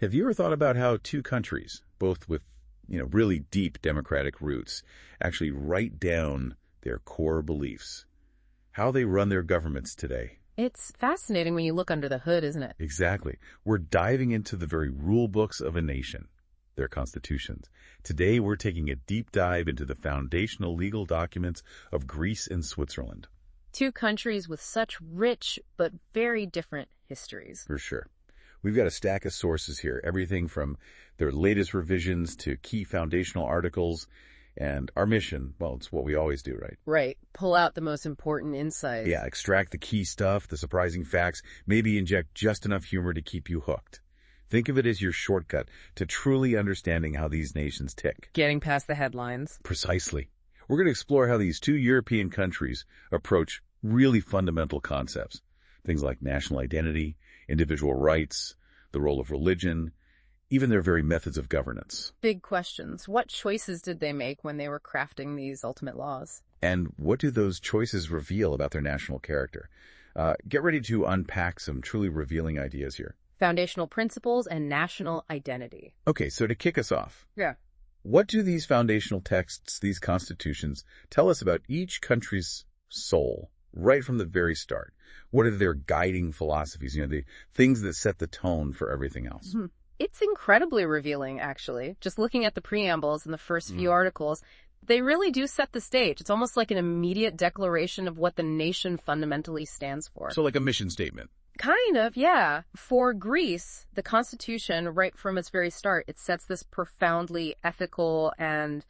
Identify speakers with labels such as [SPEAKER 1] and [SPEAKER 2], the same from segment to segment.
[SPEAKER 1] Have you ever thought about how two countries, both with, really deep democratic roots, actually write down their core beliefs, how they run their governments today?
[SPEAKER 2] It's fascinating when you look under the hood, isn't it?
[SPEAKER 1] Exactly. We're diving into the very rule books of a nation, their constitutions. Today, we're taking a deep dive into the foundational legal documents of Greece and Switzerland.
[SPEAKER 2] Two countries with such rich but very different histories.
[SPEAKER 1] For sure. We've got a stack of sources here, everything from their latest revisions to key foundational articles. And our mission, well, it's what we always do, right?
[SPEAKER 2] Right. Pull out the most important insights.
[SPEAKER 1] Yeah, extract the key stuff, the surprising facts, maybe inject just enough humor to keep you hooked. Think of it as your shortcut to truly understanding how these nations tick.
[SPEAKER 2] Getting past the headlines.
[SPEAKER 1] Precisely. We're going to explore how these two European countries approach really fundamental concepts. Things like national identity, individual rights, the role of religion, even their very methods of governance.
[SPEAKER 2] Big questions. What choices did they make when they were crafting these ultimate laws?
[SPEAKER 1] And what do those choices reveal about their national character? Get ready to unpack some truly revealing ideas here.
[SPEAKER 2] Foundational principles and national identity.
[SPEAKER 1] Okay, so to kick us off.
[SPEAKER 2] Yeah.
[SPEAKER 1] What do these foundational texts, these constitutions, tell us about each country's soul right from the very start? What are their guiding philosophies, the things that set the tone for everything else?
[SPEAKER 2] Mm-hmm. It's incredibly revealing, actually. Just looking at the preambles in the first few articles, they really do set the stage. It's almost like an immediate declaration of what the nation fundamentally stands for.
[SPEAKER 1] So like a mission statement.
[SPEAKER 2] Kind of, yeah. For Greece, the Constitution, right from its very start, it sets this profoundly ethical and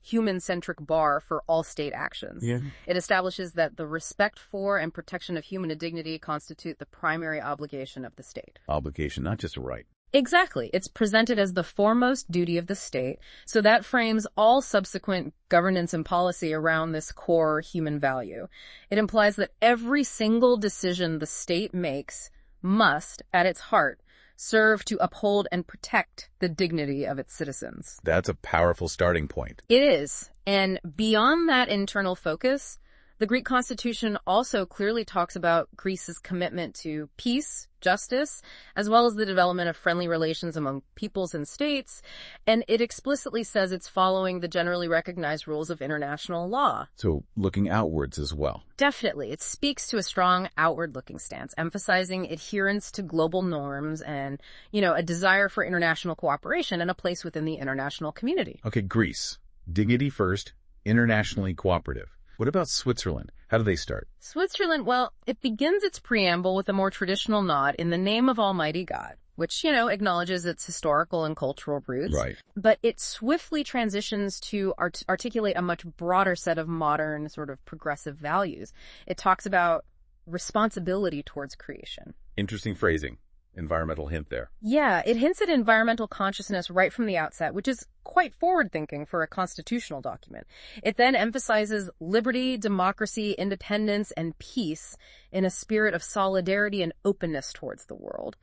[SPEAKER 2] human-centric bar for all state actions.
[SPEAKER 1] Yeah.
[SPEAKER 2] It establishes that the respect for and protection of human dignity constitute the primary obligation of the state.
[SPEAKER 1] Obligation, not just a right.
[SPEAKER 2] Exactly. It's presented as the foremost duty of the state, so that frames all subsequent governance and policy around this core human value. It implies that every single decision the state makes must, at its heart, serve to uphold and protect the dignity of its citizens.
[SPEAKER 1] That's a powerful starting point.
[SPEAKER 2] It is. And beyond that internal focus, the Greek constitution also clearly talks about Greece's commitment to peace, justice, as well as the development of friendly relations among peoples and states. And it explicitly says it's following the generally recognized rules of international law.
[SPEAKER 1] So looking outwards as well.
[SPEAKER 2] Definitely. It speaks to a strong outward-looking stance, emphasizing adherence to global norms and, a desire for international cooperation and a place within the international community.
[SPEAKER 1] Okay, Greece. Dignity first, internationally cooperative. What about Switzerland? How do they start?
[SPEAKER 2] Switzerland, well, it begins its preamble with a more traditional nod in the name of Almighty God, which, acknowledges its historical and cultural roots.
[SPEAKER 1] Right.
[SPEAKER 2] But it swiftly transitions to articulate a much broader set of modern sort of progressive values. It talks about responsibility towards creation.
[SPEAKER 1] Interesting phrasing. Environmental hint there.
[SPEAKER 2] Yeah, it hints at environmental consciousness right from the outset, which is quite forward-thinking for a constitutional document. It then emphasizes liberty, democracy, independence, and peace in a spirit of solidarity and openness towards the world.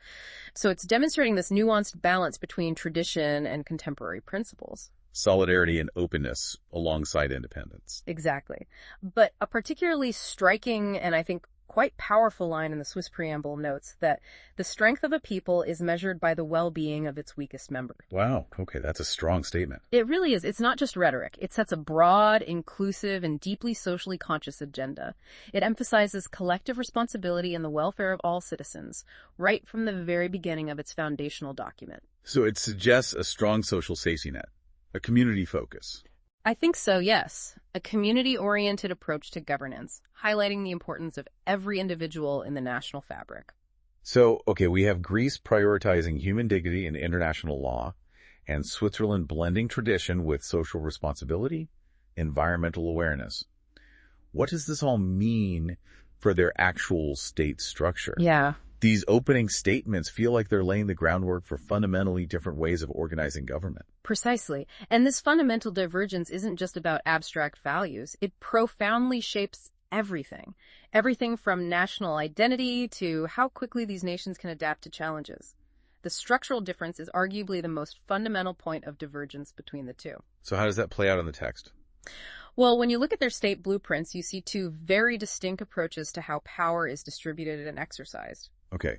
[SPEAKER 2] So it's demonstrating this nuanced balance between tradition and contemporary principles.
[SPEAKER 1] Solidarity and openness alongside independence.
[SPEAKER 2] Exactly. But a particularly striking and I think quite powerful line in the Swiss preamble notes that the strength of a people is measured by the well-being of its weakest member.
[SPEAKER 1] Wow. Okay, that's a strong statement.
[SPEAKER 2] It really is. It's not just rhetoric. It sets a broad, inclusive, and deeply socially conscious agenda. It emphasizes collective responsibility and the welfare of all citizens, right from the very beginning of its foundational document.
[SPEAKER 1] So it suggests a strong social safety net, a community focus.
[SPEAKER 2] I think so, yes. A community-oriented approach to governance, highlighting the importance of every individual in the national fabric.
[SPEAKER 1] So, okay, we have Greece prioritizing human dignity and international law, and Switzerland blending tradition with social responsibility, environmental awareness. What does this all mean for their actual state structure?
[SPEAKER 2] Yeah.
[SPEAKER 1] These opening statements feel like they're laying the groundwork for fundamentally different ways of organizing government.
[SPEAKER 2] Precisely. And this fundamental divergence isn't just about abstract values. It profoundly shapes everything. Everything from national identity to how quickly these nations can adapt to challenges. The structural difference is arguably the most fundamental point of divergence between the two.
[SPEAKER 1] So how does that play out in the text?
[SPEAKER 2] Well, when you look at their state blueprints, you see two very distinct approaches to how power is distributed and exercised.
[SPEAKER 1] Okay.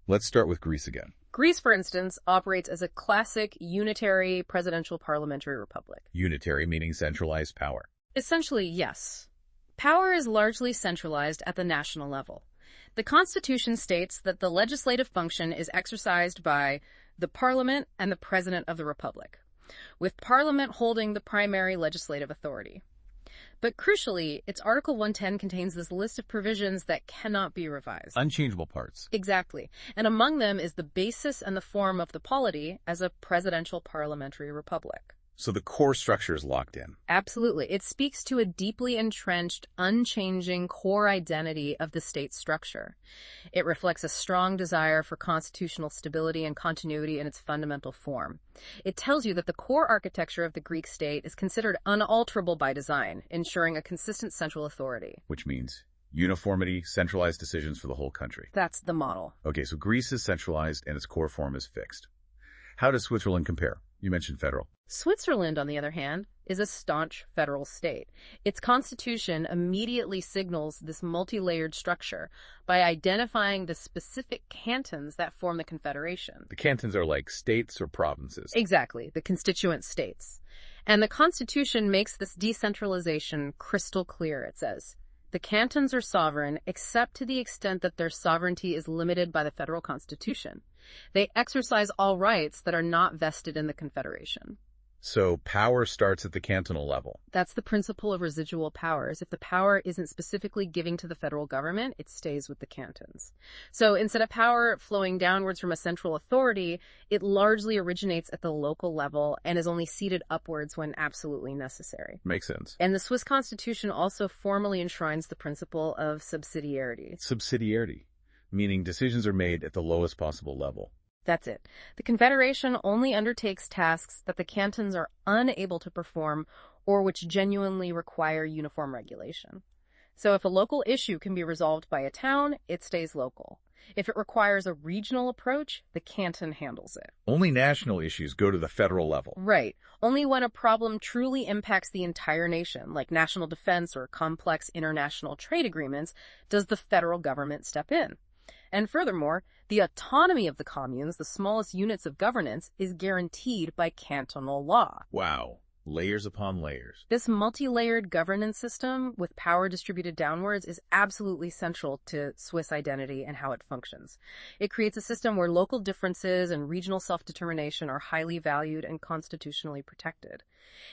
[SPEAKER 1] Let's start with Greece again.
[SPEAKER 2] Greece, for instance, operates as a classic unitary presidential parliamentary republic.
[SPEAKER 1] Unitary meaning centralized power.
[SPEAKER 2] Essentially, yes. Power is largely centralized at the national level. The Constitution states that the legislative function is exercised by the Parliament and the President of the Republic, with Parliament holding the primary legislative authority. But crucially, its Article 110 contains this list of provisions that cannot be revised.
[SPEAKER 1] Unchangeable parts.
[SPEAKER 2] Exactly. And among them is the basis and the form of the polity as a presidential parliamentary republic.
[SPEAKER 1] So the core structure is locked in.
[SPEAKER 2] Absolutely. It speaks to a deeply entrenched, unchanging core identity of the state structure. It reflects a strong desire for constitutional stability and continuity in its fundamental form. It tells you that the core architecture of the Greek state is considered unalterable by design, ensuring a consistent central authority.
[SPEAKER 1] Which means uniformity, centralized decisions for the whole country.
[SPEAKER 2] That's the model.
[SPEAKER 1] Okay, so Greece is centralized and its core form is fixed. How does Switzerland compare? You mentioned federal.
[SPEAKER 2] Switzerland, on the other hand, is a staunch federal state. Its constitution immediately signals this multi-layered structure by identifying the specific cantons that form the confederation.
[SPEAKER 1] The cantons are like states or provinces.
[SPEAKER 2] Exactly, the constituent states. And the constitution makes this decentralization crystal clear, it says. The cantons are sovereign except to the extent that their sovereignty is limited by the federal constitution. They exercise all rights that are not vested in the confederation.
[SPEAKER 1] So power starts at the cantonal level.
[SPEAKER 2] That's the principle of residual powers. If the power isn't specifically given to the federal government, it stays with the cantons. So instead of power flowing downwards from a central authority, it largely originates at the local level and is only ceded upwards when absolutely necessary.
[SPEAKER 1] Makes sense.
[SPEAKER 2] And the Swiss Constitution also formally enshrines the principle of subsidiarity.
[SPEAKER 1] Subsidiarity, meaning decisions are made at the lowest possible level.
[SPEAKER 2] That's it. The Confederation only undertakes tasks that the cantons are unable to perform or which genuinely require uniform regulation. So if a local issue can be resolved by a town, it stays local. If it requires a regional approach, the canton handles it.
[SPEAKER 1] Only national issues go to the federal level.
[SPEAKER 2] Right. Only when a problem truly impacts the entire nation, like national defense or complex international trade agreements, does the federal government step in. And furthermore, the autonomy of the communes, the smallest units of governance, is guaranteed by cantonal law.
[SPEAKER 1] Wow. Layers upon layers.
[SPEAKER 2] This multi-layered governance system with power distributed downwards is absolutely central to Swiss identity and how it functions. It creates a system where local differences and regional self-determination are highly valued and constitutionally protected.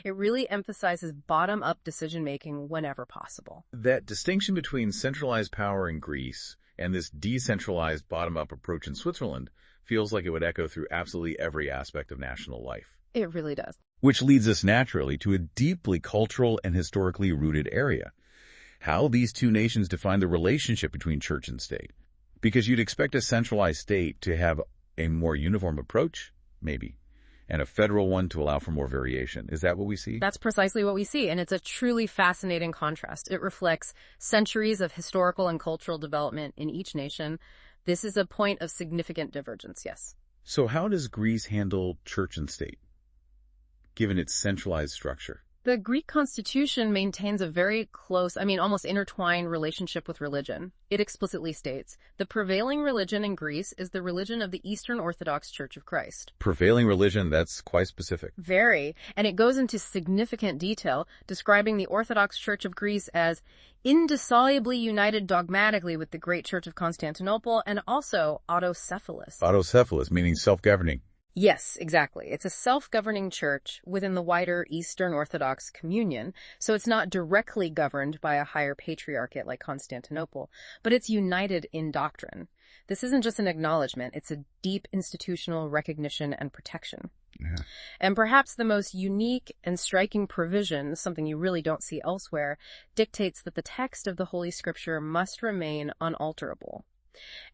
[SPEAKER 2] It really emphasizes bottom-up decision-making whenever possible.
[SPEAKER 1] That distinction between centralized power in Greece and this decentralized bottom-up approach in Switzerland feels like it would echo through absolutely every aspect of national life.
[SPEAKER 2] It really does.
[SPEAKER 1] Which leads us naturally to a deeply cultural and historically rooted area. How these two nations define the relationship between church and state. Because you'd expect a centralized state to have a more uniform approach, maybe, and a federal one to allow for more variation. Is that what we see?
[SPEAKER 2] That's precisely what we see, and it's a truly fascinating contrast. It reflects centuries of historical and cultural development in each nation. This is a point of significant divergence, yes.
[SPEAKER 1] So how does Greece handle church and state, given its centralized structure?
[SPEAKER 2] The Greek constitution maintains a very close, almost intertwined relationship with religion. It explicitly states, the prevailing religion in Greece is the religion of the Eastern Orthodox Church of Christ.
[SPEAKER 1] Prevailing religion, that's quite specific.
[SPEAKER 2] Very. And it goes into significant detail, describing the Orthodox Church of Greece as indissolubly united dogmatically with the Great Church of Constantinople and also autocephalous.
[SPEAKER 1] Autocephalous, meaning self-governing.
[SPEAKER 2] Yes, exactly. It's a self-governing church within the wider Eastern Orthodox communion, so it's not directly governed by a higher patriarchate like Constantinople, but it's united in doctrine. This isn't just an acknowledgement, it's a deep institutional recognition and protection.
[SPEAKER 1] Yeah.
[SPEAKER 2] And perhaps the most unique and striking provision, something you really don't see elsewhere, dictates that the text of the Holy Scripture must remain unalterable.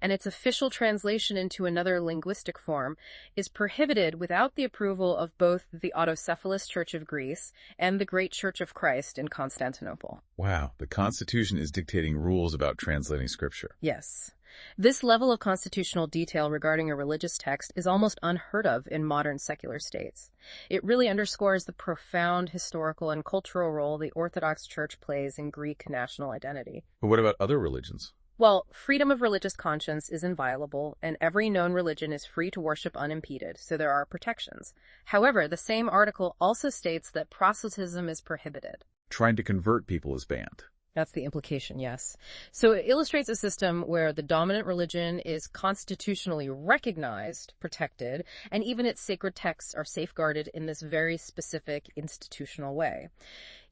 [SPEAKER 2] And its official translation into another linguistic form is prohibited without the approval of both the autocephalous Church of Greece and the Great Church of Christ in Constantinople.
[SPEAKER 1] Wow, the Constitution is dictating rules about translating Scripture.
[SPEAKER 2] Yes. This level of constitutional detail regarding a religious text is almost unheard of in modern secular states. It really underscores the profound historical and cultural role the Orthodox Church plays in Greek national identity.
[SPEAKER 1] But what about other religions?
[SPEAKER 2] Well, freedom of religious conscience is inviolable, and every known religion is free to worship unimpeded, so there are protections. However, the same article also states that proselytism is prohibited.
[SPEAKER 1] Trying to convert people is banned.
[SPEAKER 2] That's the implication, yes. So it illustrates a system where the dominant religion is constitutionally recognized, protected, and even its sacred texts are safeguarded in this very specific institutional way.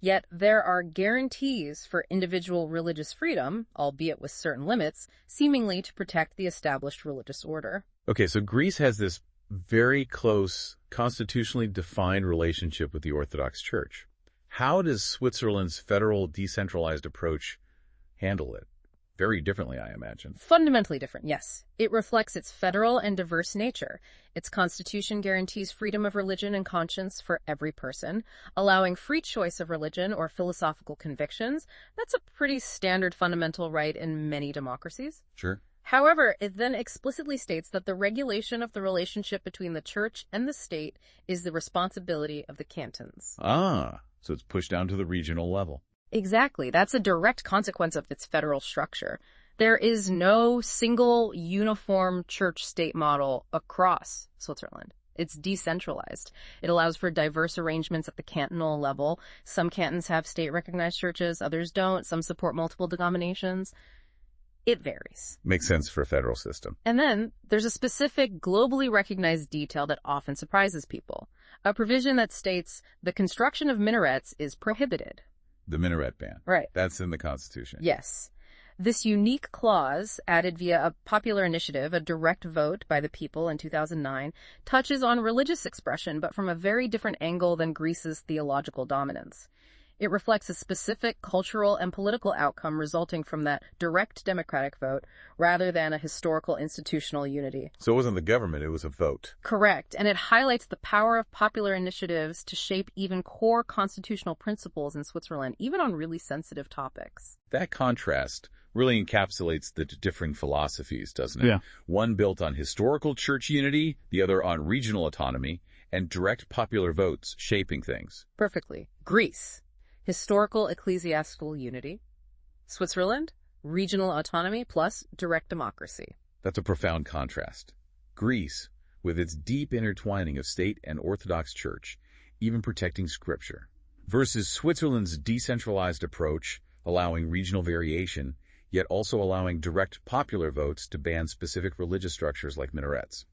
[SPEAKER 2] Yet there are guarantees for individual religious freedom, albeit with certain limits, seemingly to protect the established religious order.
[SPEAKER 1] Okay, so Greece has this very close, constitutionally defined relationship with the Orthodox Church. How does Switzerland's federal decentralized approach handle it? Very differently, I imagine.
[SPEAKER 2] Fundamentally different, yes. It reflects its federal and diverse nature. Its constitution guarantees freedom of religion and conscience for every person, allowing free choice of religion or philosophical convictions. That's a pretty standard fundamental right in many democracies.
[SPEAKER 1] Sure.
[SPEAKER 2] However, it then explicitly states that the regulation of the relationship between the church and the state is the responsibility of the cantons.
[SPEAKER 1] So it's pushed down to the regional level.
[SPEAKER 2] Exactly. That's a direct consequence of its federal structure. There is no single uniform church-state model across Switzerland. It's decentralized. It allows for diverse arrangements at the cantonal level. Some cantons have state-recognized churches, others don't. Some support multiple denominations. It varies.
[SPEAKER 1] Makes sense for a federal system.
[SPEAKER 2] And then there's a specific globally recognized detail that often surprises people. A provision that states the construction of minarets is prohibited.
[SPEAKER 1] The minaret ban.
[SPEAKER 2] Right.
[SPEAKER 1] That's in the Constitution.
[SPEAKER 2] Yes. This unique clause, added via a popular initiative, a direct vote by the people in 2009, touches on religious expression, but from a very different angle than Greece's theological dominance. It reflects a specific cultural and political outcome resulting from that direct democratic vote rather than a historical institutional unity.
[SPEAKER 1] So it wasn't the government, it was a vote.
[SPEAKER 2] Correct, and it highlights the power of popular initiatives to shape even core constitutional principles in Switzerland, even on really sensitive topics.
[SPEAKER 1] That contrast really encapsulates the differing philosophies, doesn't it?
[SPEAKER 3] Yeah.
[SPEAKER 1] One built on historical church unity, the other on regional autonomy, and direct popular votes shaping things.
[SPEAKER 2] Perfectly. Greece. Historical ecclesiastical unity. Switzerland, regional autonomy plus direct democracy.
[SPEAKER 1] That's a profound contrast. Greece, with its deep intertwining of state and Orthodox Church, even protecting Scripture, versus Switzerland's decentralized approach, allowing regional variation, yet also allowing direct popular votes to ban specific religious structures like minarets.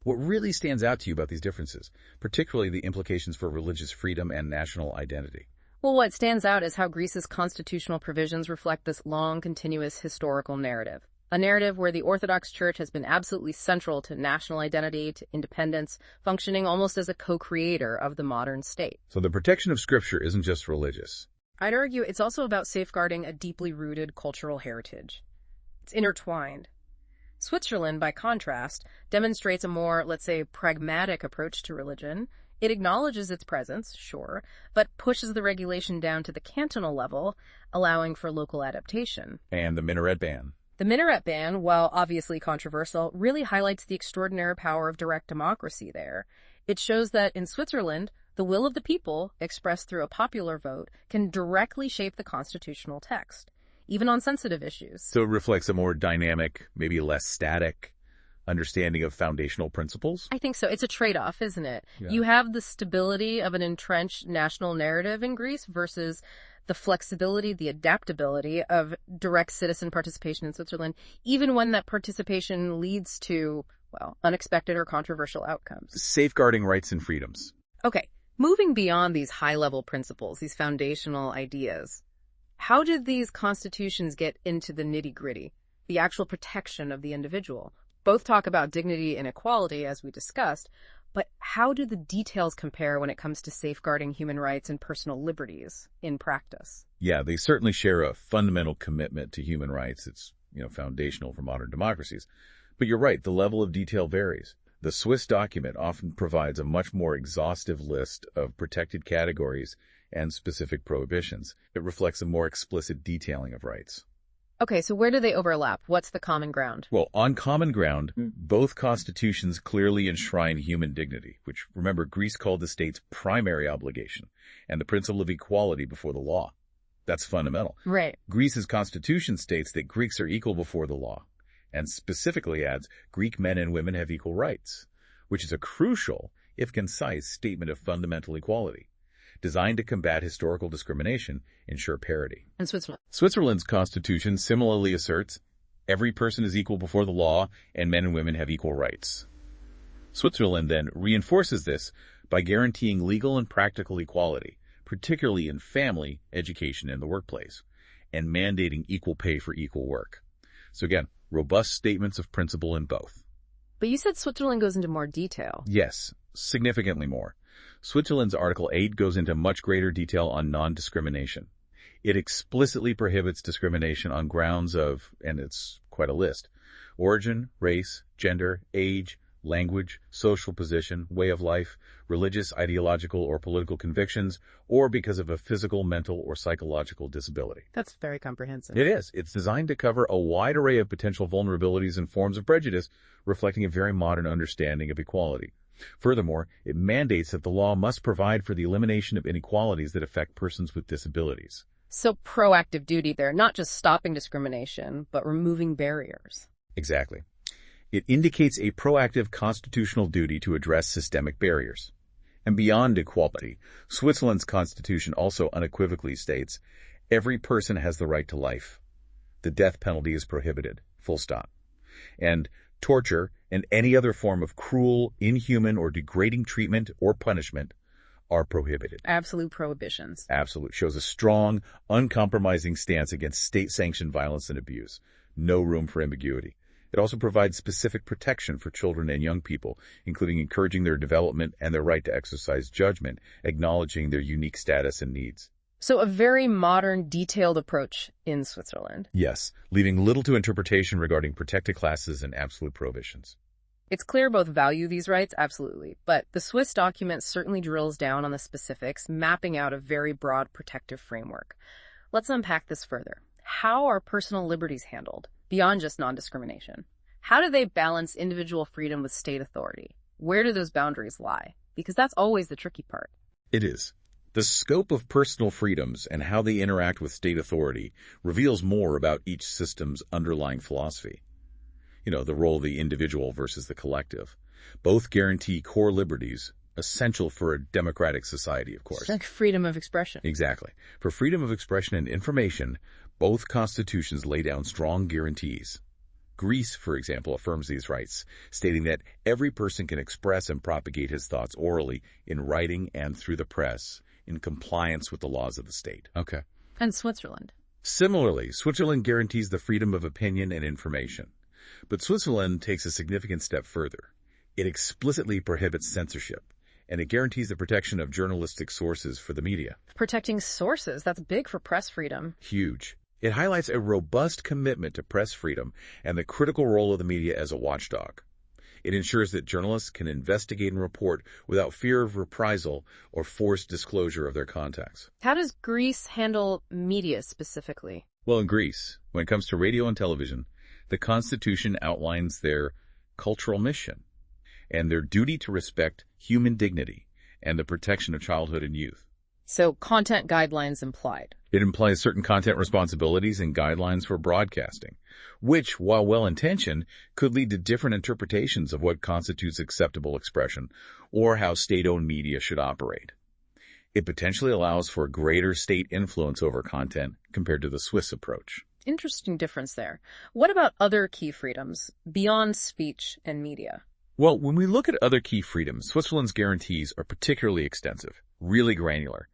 [SPEAKER 1] What really stands out to you about these differences, particularly the implications for religious freedom and national identity?
[SPEAKER 2] Well, what stands out is how Greece's constitutional provisions reflect this long, continuous historical narrative. A narrative where the Orthodox Church has been absolutely central to national identity, to independence, functioning almost as a co-creator of the modern state.
[SPEAKER 1] So the protection of Scripture isn't just religious.
[SPEAKER 2] I'd argue it's also about safeguarding a deeply rooted cultural heritage. It's intertwined. Switzerland, by contrast, demonstrates a more, let's say, pragmatic approach to religion. It acknowledges its presence, sure, but pushes the regulation down to the cantonal level, allowing for local adaptation.
[SPEAKER 1] And the minaret ban.
[SPEAKER 2] The minaret ban, while obviously controversial, really highlights the extraordinary power of direct democracy there. It shows that in Switzerland, the will of the people, expressed through a popular vote, can directly shape the constitutional text, even on sensitive issues.
[SPEAKER 1] So it reflects a more dynamic, maybe less static understanding of foundational principles?
[SPEAKER 2] I think so. It's a trade-off, isn't it?
[SPEAKER 1] Yeah.
[SPEAKER 2] You have the stability of an entrenched national narrative in Greece versus the flexibility, the adaptability of direct citizen participation in Switzerland, even when that participation leads to, well, unexpected or controversial outcomes.
[SPEAKER 1] Safeguarding rights and freedoms.
[SPEAKER 2] Okay, moving beyond these high-level principles, these foundational ideas, how did these constitutions get into the nitty-gritty, the actual protection of the individual? Both talk about dignity and equality, as we discussed, but how do the details compare when it comes to safeguarding human rights and personal liberties in practice?
[SPEAKER 1] Yeah, they certainly share a fundamental commitment to human rights. It's, foundational for modern democracies. But you're right, the level of detail varies. The Swiss document often provides a much more exhaustive list of protected categories and specific prohibitions. It reflects a more explicit detailing of rights.
[SPEAKER 2] Okay, so where do they overlap? What's the common ground?
[SPEAKER 1] Well, on common ground, both constitutions clearly enshrine human dignity, which, remember, Greece called the state's primary obligation, and the principle of equality before the law. That's fundamental.
[SPEAKER 2] Right.
[SPEAKER 1] Greece's constitution states that Greeks are equal before the law, and specifically adds Greek men and women have equal rights, which is a crucial, if concise, statement of fundamental equality, designed to combat historical discrimination, ensure parity.
[SPEAKER 2] And Switzerland.
[SPEAKER 1] Switzerland's constitution similarly asserts every person is equal before the law and men and women have equal rights. Switzerland then reinforces this by guaranteeing legal and practical equality, particularly in family, education, and the workplace, and mandating equal pay for equal work. So again, robust statements of principle in both.
[SPEAKER 2] But you said Switzerland goes into more detail.
[SPEAKER 1] Yes, significantly more. Switzerland's Article 8 goes into much greater detail on non-discrimination. It explicitly prohibits discrimination on grounds of, and it's quite a list, origin, race, gender, age, language, social position, way of life, religious, ideological, or political convictions, or because of a physical, mental, or psychological disability.
[SPEAKER 2] That's very comprehensive.
[SPEAKER 1] It is. It's designed to cover a wide array of potential vulnerabilities and forms of prejudice, reflecting a very modern understanding of equality. Furthermore, it mandates that the law must provide for the elimination of inequalities that affect persons with disabilities.
[SPEAKER 2] So proactive duty there, not just stopping discrimination, but removing barriers.
[SPEAKER 1] Exactly. It indicates a proactive constitutional duty to address systemic barriers. And beyond equality, Switzerland's constitution also unequivocally states, every person has the right to life. The death penalty is prohibited, full stop. And torture and any other form of cruel, inhuman, or degrading treatment or punishment are prohibited.
[SPEAKER 2] Absolute prohibitions.
[SPEAKER 1] Absolute. Shows a strong, uncompromising stance against state-sanctioned violence and abuse. No room for ambiguity. It also provides specific protection for children and young people, including encouraging their development and their right to exercise judgment, acknowledging their unique status and needs.
[SPEAKER 2] So a very modern, detailed approach in Switzerland.
[SPEAKER 1] Yes, leaving little to interpretation regarding protected classes and absolute prohibitions.
[SPEAKER 2] It's clear both value these rights, absolutely, but the Swiss document certainly drills down on the specifics, mapping out a very broad protective framework. Let's unpack this further. How are personal liberties handled, beyond just non-discrimination? How do they balance individual freedom with state authority? Where do those boundaries lie? Because that's always the tricky part.
[SPEAKER 1] It is. The scope of personal freedoms and how they interact with state authority reveals more about each system's underlying philosophy. The role of the individual versus the collective. Both guarantee core liberties, essential for a democratic society, of course.
[SPEAKER 2] Like freedom of expression.
[SPEAKER 1] Exactly. For freedom of expression and information, both constitutions lay down strong guarantees. Greece, for example, affirms these rights, stating that every person can express and propagate his thoughts orally, in writing, and through the press, in compliance with the laws of the state. Okay.
[SPEAKER 2] And Switzerland.
[SPEAKER 1] Similarly, Switzerland guarantees the freedom of opinion and information. But Switzerland takes a significant step further. It explicitly prohibits censorship, and it guarantees the protection of journalistic sources for the media.
[SPEAKER 2] Protecting sources, that's big for press freedom.
[SPEAKER 1] Huge. It highlights a robust commitment to press freedom and the critical role of the media as a watchdog. It ensures that journalists can investigate and report without fear of reprisal or forced disclosure of their contacts.
[SPEAKER 2] How does Greece handle media specifically?
[SPEAKER 1] Well, in Greece, when it comes to radio and television, the Constitution outlines their cultural mission and their duty to respect human dignity and the protection of childhood and youth.
[SPEAKER 2] So content guidelines implied.
[SPEAKER 1] It implies certain content responsibilities and guidelines for broadcasting, which, while well-intentioned, could lead to different interpretations of what constitutes acceptable expression or how state-owned media should operate. It potentially allows for greater state influence over content compared to the Swiss approach.
[SPEAKER 2] Interesting difference there. What about other key freedoms beyond speech and media?
[SPEAKER 1] Well, when we look at other key freedoms, Switzerland's guarantees are particularly extensive, really granular.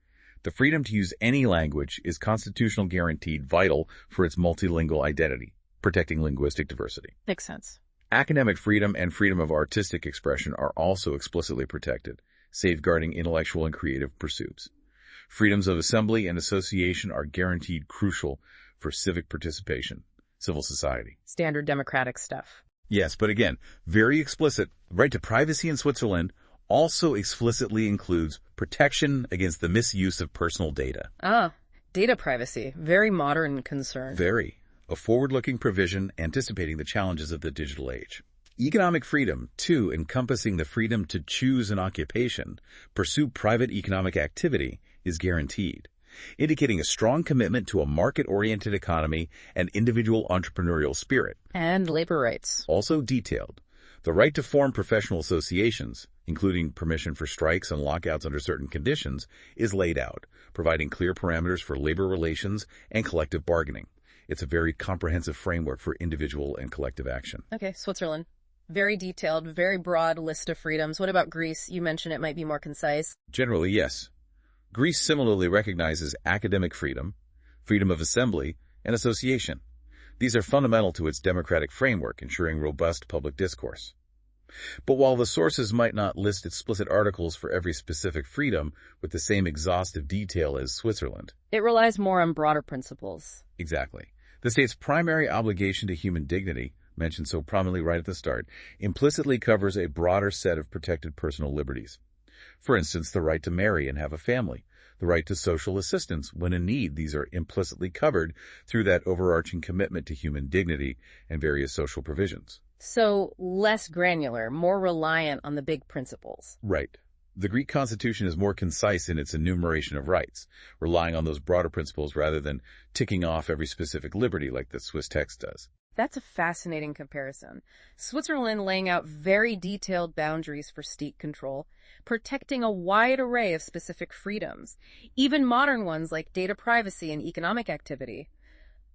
[SPEAKER 1] The freedom to use any language is constitutional guaranteed, vital for its multilingual identity, protecting linguistic diversity.
[SPEAKER 2] Makes sense.
[SPEAKER 1] Academic freedom and freedom of artistic expression are also explicitly protected, safeguarding intellectual and creative pursuits. Freedoms of assembly and association are guaranteed, crucial for civic participation, civil society.
[SPEAKER 2] Standard democratic stuff.
[SPEAKER 1] Yes, but again, very explicit. Right to privacy in Switzerland also explicitly includes protection against the misuse of personal data.
[SPEAKER 2] Data privacy. Very modern concern.
[SPEAKER 1] Very. A forward-looking provision anticipating the challenges of the digital age. Economic freedom, too, encompassing the freedom to choose an occupation, pursue private economic activity, is guaranteed. indicating a strong commitment to a market-oriented economy and individual entrepreneurial spirit.
[SPEAKER 2] And labor rights.
[SPEAKER 1] Also detailed, the right to form professional associations, including permission for strikes and lockouts under certain conditions, is laid out, providing clear parameters for labor relations and collective bargaining. It's a very comprehensive framework for individual and collective action.
[SPEAKER 2] Okay, Switzerland. Very detailed, very broad list of freedoms. What about Greece? You mentioned it might be more concise.
[SPEAKER 1] Generally, yes. Greece similarly recognizes academic freedom, freedom of assembly, and association. These are fundamental to its democratic framework, ensuring robust public discourse. But while the sources might not list explicit articles for every specific freedom with the same exhaustive detail as Switzerland,
[SPEAKER 2] it relies more on broader principles.
[SPEAKER 1] Exactly. The state's primary obligation to human dignity, mentioned so prominently right at the start, implicitly covers a broader set of protected personal liberties. For instance, the right to marry and have a family, the right to social assistance when in need. These are implicitly covered through that overarching commitment to human dignity and various social provisions.
[SPEAKER 2] So less granular, more reliant on the big principles.
[SPEAKER 1] Right. The Greek constitution is more concise in its enumeration of rights, relying on those broader principles rather than ticking off every specific liberty like the Swiss text does.
[SPEAKER 2] That's a fascinating comparison. Switzerland laying out very detailed boundaries for state control, protecting a wide array of specific freedoms, even modern ones like data privacy and economic activity.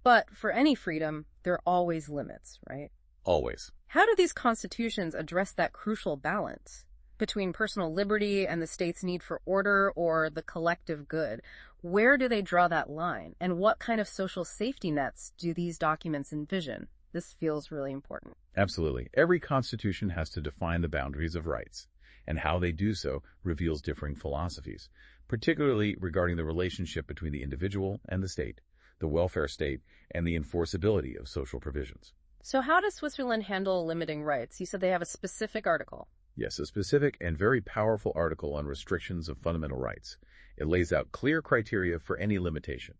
[SPEAKER 2] But for any freedom, there are always limits, right?
[SPEAKER 1] Always.
[SPEAKER 2] How do these constitutions address that crucial balance between personal liberty and the state's need for order or the collective good? Where do they draw that line? And what kind of social safety nets do these documents envision? This feels really important.
[SPEAKER 1] Absolutely. Every constitution has to define the boundaries of rights, and how they do so reveals differing philosophies, particularly regarding the relationship between the individual and the state, the welfare state, and the enforceability of social provisions.
[SPEAKER 2] So how does Switzerland handle limiting rights? You said they have a specific article.
[SPEAKER 1] Yes, a specific and very powerful article on restrictions of fundamental rights. It lays out clear criteria for any limitation.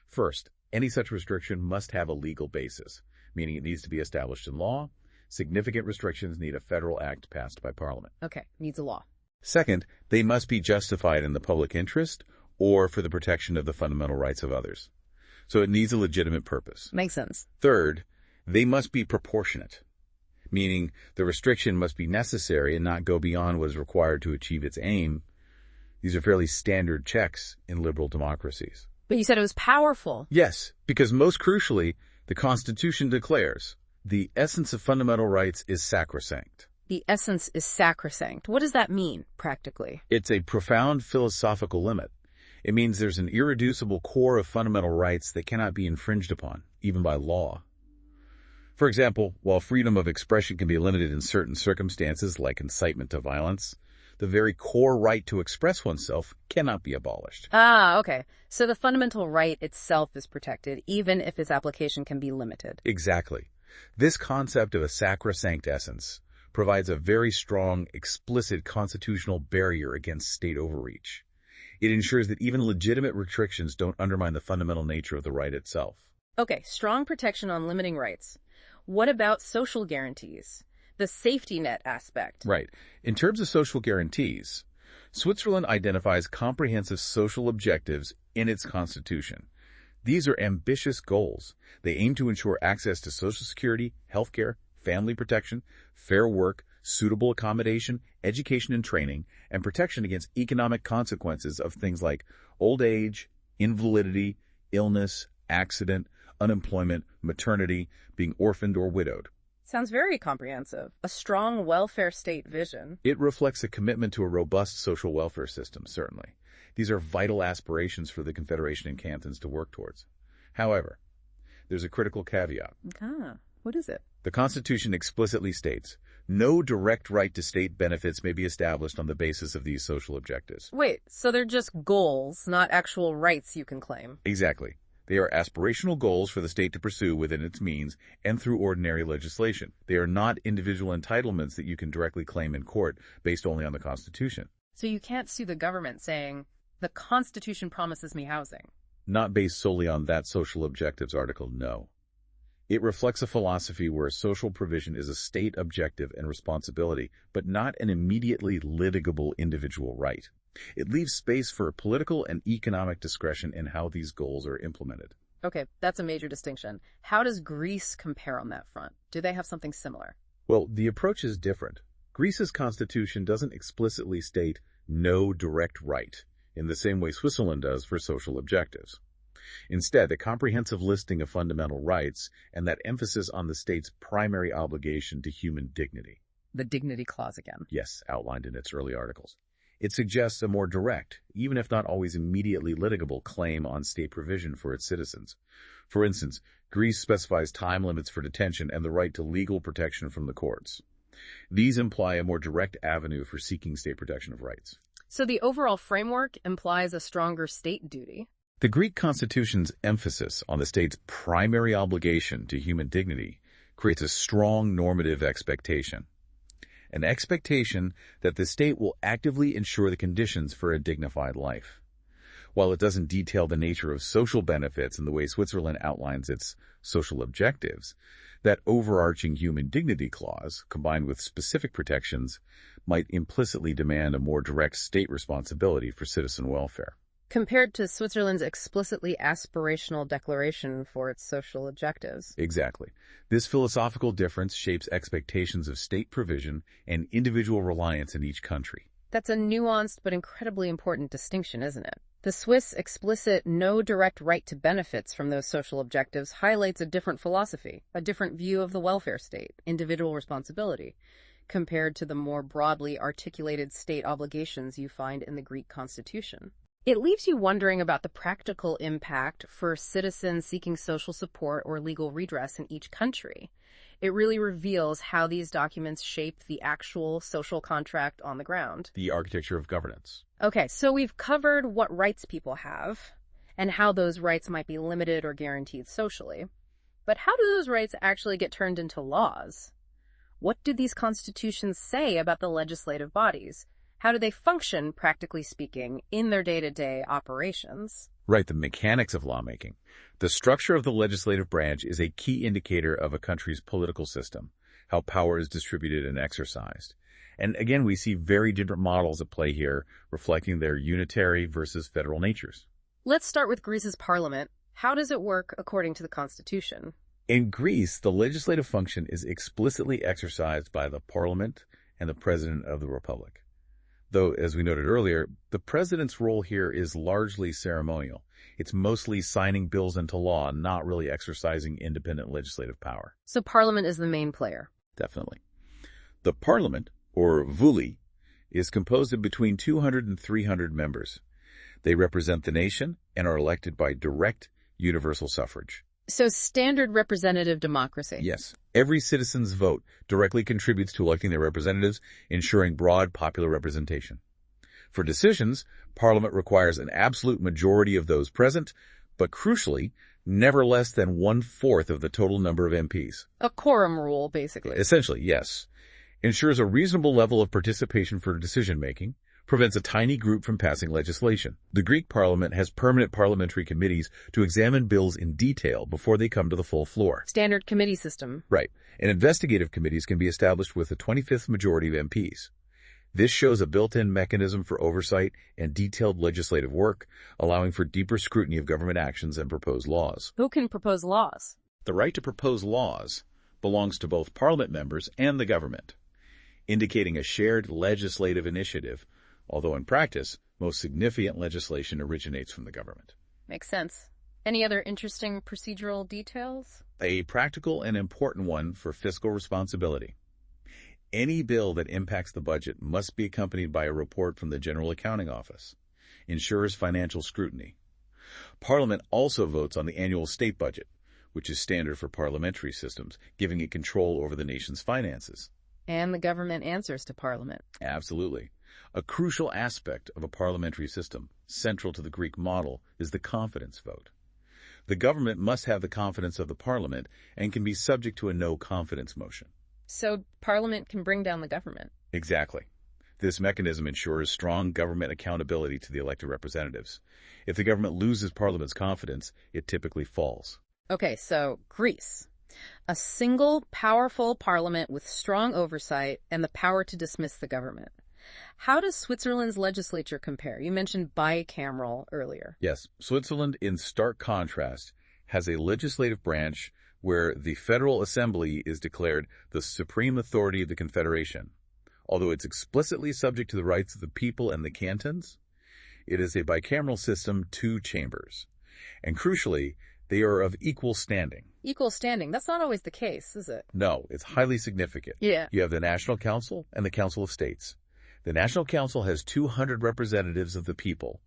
[SPEAKER 1] First, any such restriction must have a legal basis, meaning it needs to be established in law. Significant restrictions need a federal act passed by Parliament.
[SPEAKER 2] Okay, needs a law.
[SPEAKER 1] Second, they must be justified in the public interest or for the protection of the fundamental rights of others. So it needs a legitimate purpose.
[SPEAKER 2] Makes sense.
[SPEAKER 1] Third, they must be proportionate, meaning the restriction must be necessary and not go beyond what is required to achieve its aim. These are fairly standard checks in liberal democracies.
[SPEAKER 2] But you said it was powerful.
[SPEAKER 1] Yes, because most crucially, the Constitution declares the essence of fundamental rights is sacrosanct.
[SPEAKER 2] The essence is sacrosanct. What does that mean, practically?
[SPEAKER 1] It's a profound philosophical limit. It means there's an irreducible core of fundamental rights that cannot be infringed upon, even by law. For example, while freedom of expression can be limited in certain circumstances, like incitement to violence, the very core right to express oneself cannot be abolished.
[SPEAKER 2] Ah, okay. So the fundamental right itself is protected, even if its application can be limited.
[SPEAKER 1] Exactly. This concept of a sacrosanct essence provides a very strong, explicit constitutional barrier against state overreach. It ensures that even legitimate restrictions don't undermine the fundamental nature of the right itself.
[SPEAKER 2] Okay, strong protection on limiting rights. What about social guarantees? The safety net aspect.
[SPEAKER 1] Right. In terms of social guarantees, Switzerland identifies comprehensive social objectives in its constitution. These are ambitious goals. They aim to ensure access to Social Security, healthcare, family protection, fair work, suitable accommodation, education and training, and protection against economic consequences of things like old age, invalidity, illness, accident, unemployment, maternity, being orphaned or widowed.
[SPEAKER 2] Sounds very comprehensive. A strong welfare state vision.
[SPEAKER 1] It reflects a commitment to a robust social welfare system, certainly. These are vital aspirations for the Confederation and cantons to work towards. However, there's a critical caveat.
[SPEAKER 2] What is it?
[SPEAKER 1] The Constitution explicitly states, no direct right to state benefits may be established on the basis of these social objectives.
[SPEAKER 2] Wait, so they're just goals, not actual rights you can claim?
[SPEAKER 1] Exactly. They are aspirational goals for the state to pursue within its means and through ordinary legislation. They are not individual entitlements that you can directly claim in court based only on the Constitution.
[SPEAKER 2] So you can't sue the government saying, the Constitution promises me housing.
[SPEAKER 1] Not based solely on that social objectives article, no. It reflects a philosophy where social provision is a state objective and responsibility, but not an immediately litigable individual right. It leaves space for political and economic discretion in how these goals are implemented.
[SPEAKER 2] Okay, that's a major distinction. How does Greece compare on that front? Do they have something similar?
[SPEAKER 1] Well, the approach is different. Greece's constitution doesn't explicitly state no direct right, in the same way Switzerland does for social objectives. Instead, a comprehensive listing of fundamental rights and that emphasis on the state's primary obligation to human dignity.
[SPEAKER 2] The dignity clause again.
[SPEAKER 1] Yes, outlined in its early articles. It suggests a more direct, even if not always immediately litigable, claim on state provision for its citizens. For instance, Greece specifies time limits for detention and the right to legal protection from the courts. These imply a more direct avenue for seeking state protection of rights.
[SPEAKER 2] So the overall framework implies a stronger state duty.
[SPEAKER 1] The Greek constitution's emphasis on the state's primary obligation to human dignity creates a strong normative expectation. An expectation that the state will actively ensure the conditions for a dignified life. While it doesn't detail the nature of social benefits in the way Switzerland outlines its social objectives, that overarching human dignity clause, combined with specific protections, might implicitly demand a more direct state responsibility for citizen welfare.
[SPEAKER 2] Compared to Switzerland's explicitly aspirational declaration for its social objectives.
[SPEAKER 1] Exactly. This philosophical difference shapes expectations of state provision and individual reliance in each country.
[SPEAKER 2] That's a nuanced but incredibly important distinction, isn't it? The Swiss explicit no direct right to benefits from those social objectives highlights a different philosophy, a different view of the welfare state, individual responsibility, compared to the more broadly articulated state obligations you find in the Greek constitution. It leaves you wondering about the practical impact for citizens seeking social support or legal redress in each country. It really reveals how these documents shape the actual social contract on the ground.
[SPEAKER 1] The architecture of governance.
[SPEAKER 2] Okay, so we've covered what rights people have and how those rights might be limited or guaranteed socially. But how do those rights actually get turned into laws? What do these constitutions say about the legislative bodies? How do they function, practically speaking, in their day-to-day operations?
[SPEAKER 1] Right, the mechanics of lawmaking. The structure of the legislative branch is a key indicator of a country's political system, how power is distributed and exercised. And again, we see very different models at play here, reflecting their unitary versus federal natures.
[SPEAKER 2] Let's start with Greece's parliament. How does it work according to the constitution?
[SPEAKER 1] In Greece, the legislative function is explicitly exercised by the parliament and the president of the republic. Though, as we noted earlier, the president's role here is largely ceremonial. It's mostly signing bills into law, not really exercising independent legislative power.
[SPEAKER 2] So parliament is the main player.
[SPEAKER 1] Definitely. The parliament, or vuli, is composed of between 200 and 300 members. They represent the nation and are elected by direct universal suffrage.
[SPEAKER 2] So standard representative democracy.
[SPEAKER 1] Yes. Every citizen's vote directly contributes to electing their representatives, ensuring broad popular representation. For decisions, Parliament requires an absolute majority of those present, but crucially, never less than 1/4 of the total number of MPs.
[SPEAKER 2] A quorum rule, basically.
[SPEAKER 1] Essentially, yes. Ensures a reasonable level of participation for decision-making, prevents a tiny group from passing legislation. The Greek parliament has permanent parliamentary committees to examine bills in detail before they come to the full floor.
[SPEAKER 2] Standard committee system.
[SPEAKER 1] Right. And investigative committees can be established with a 25th majority of MPs. This shows a built-in mechanism for oversight and detailed legislative work, allowing for deeper scrutiny of government actions and proposed laws.
[SPEAKER 2] Who can propose laws?
[SPEAKER 1] The right to propose laws belongs to both parliament members and the government, indicating a shared legislative initiative, although in practice, most significant legislation originates from the government.
[SPEAKER 2] Makes sense. Any other interesting procedural details?
[SPEAKER 1] A practical and important one for fiscal responsibility. Any bill that impacts the budget must be accompanied by a report from the General Accounting Office. Ensures financial scrutiny. Parliament also votes on the annual state budget, which is standard for parliamentary systems, giving it control over the nation's finances.
[SPEAKER 2] And the government answers to Parliament.
[SPEAKER 1] Absolutely. A crucial aspect of a parliamentary system, central to the Greek model, is the confidence vote. The government must have the confidence of the parliament and can be subject to a no-confidence motion.
[SPEAKER 2] So Parliament can bring down the government.
[SPEAKER 1] Exactly. This mechanism ensures strong government accountability to the elected representatives. If the government loses Parliament's confidence, it typically falls.
[SPEAKER 2] Okay, so Greece. A single, powerful parliament with strong oversight and the power to dismiss the government. How does Switzerland's legislature compare? You mentioned bicameral earlier.
[SPEAKER 1] Yes, Switzerland, in stark contrast, has a legislative branch where the Federal Assembly is declared the supreme authority of the Confederation. Although it's explicitly subject to the rights of the people and the cantons, it is a bicameral system, 2 chambers. And crucially, they are of equal standing.
[SPEAKER 2] Equal standing. That's not always the case, is it?
[SPEAKER 1] No, it's highly significant.
[SPEAKER 2] Yeah.
[SPEAKER 1] You have the National Council and the Council of States. The National Council has 200 representatives of the people,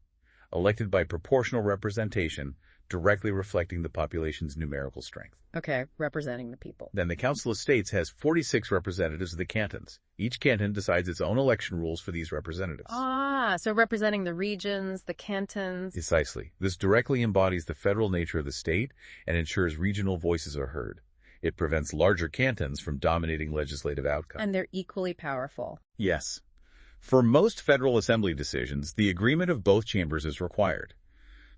[SPEAKER 1] elected by proportional representation, directly reflecting the population's numerical strength.
[SPEAKER 2] Okay, representing the people.
[SPEAKER 1] Then the Council of States has 46 representatives of the cantons. Each canton decides its own election rules for these representatives.
[SPEAKER 2] Ah, so representing the regions, the cantons.
[SPEAKER 1] Precisely. This directly embodies the federal nature of the state and ensures regional voices are heard. It prevents larger cantons from dominating legislative outcomes.
[SPEAKER 2] And they're equally powerful.
[SPEAKER 1] Yes. For most Federal Assembly decisions, the agreement of both chambers is required.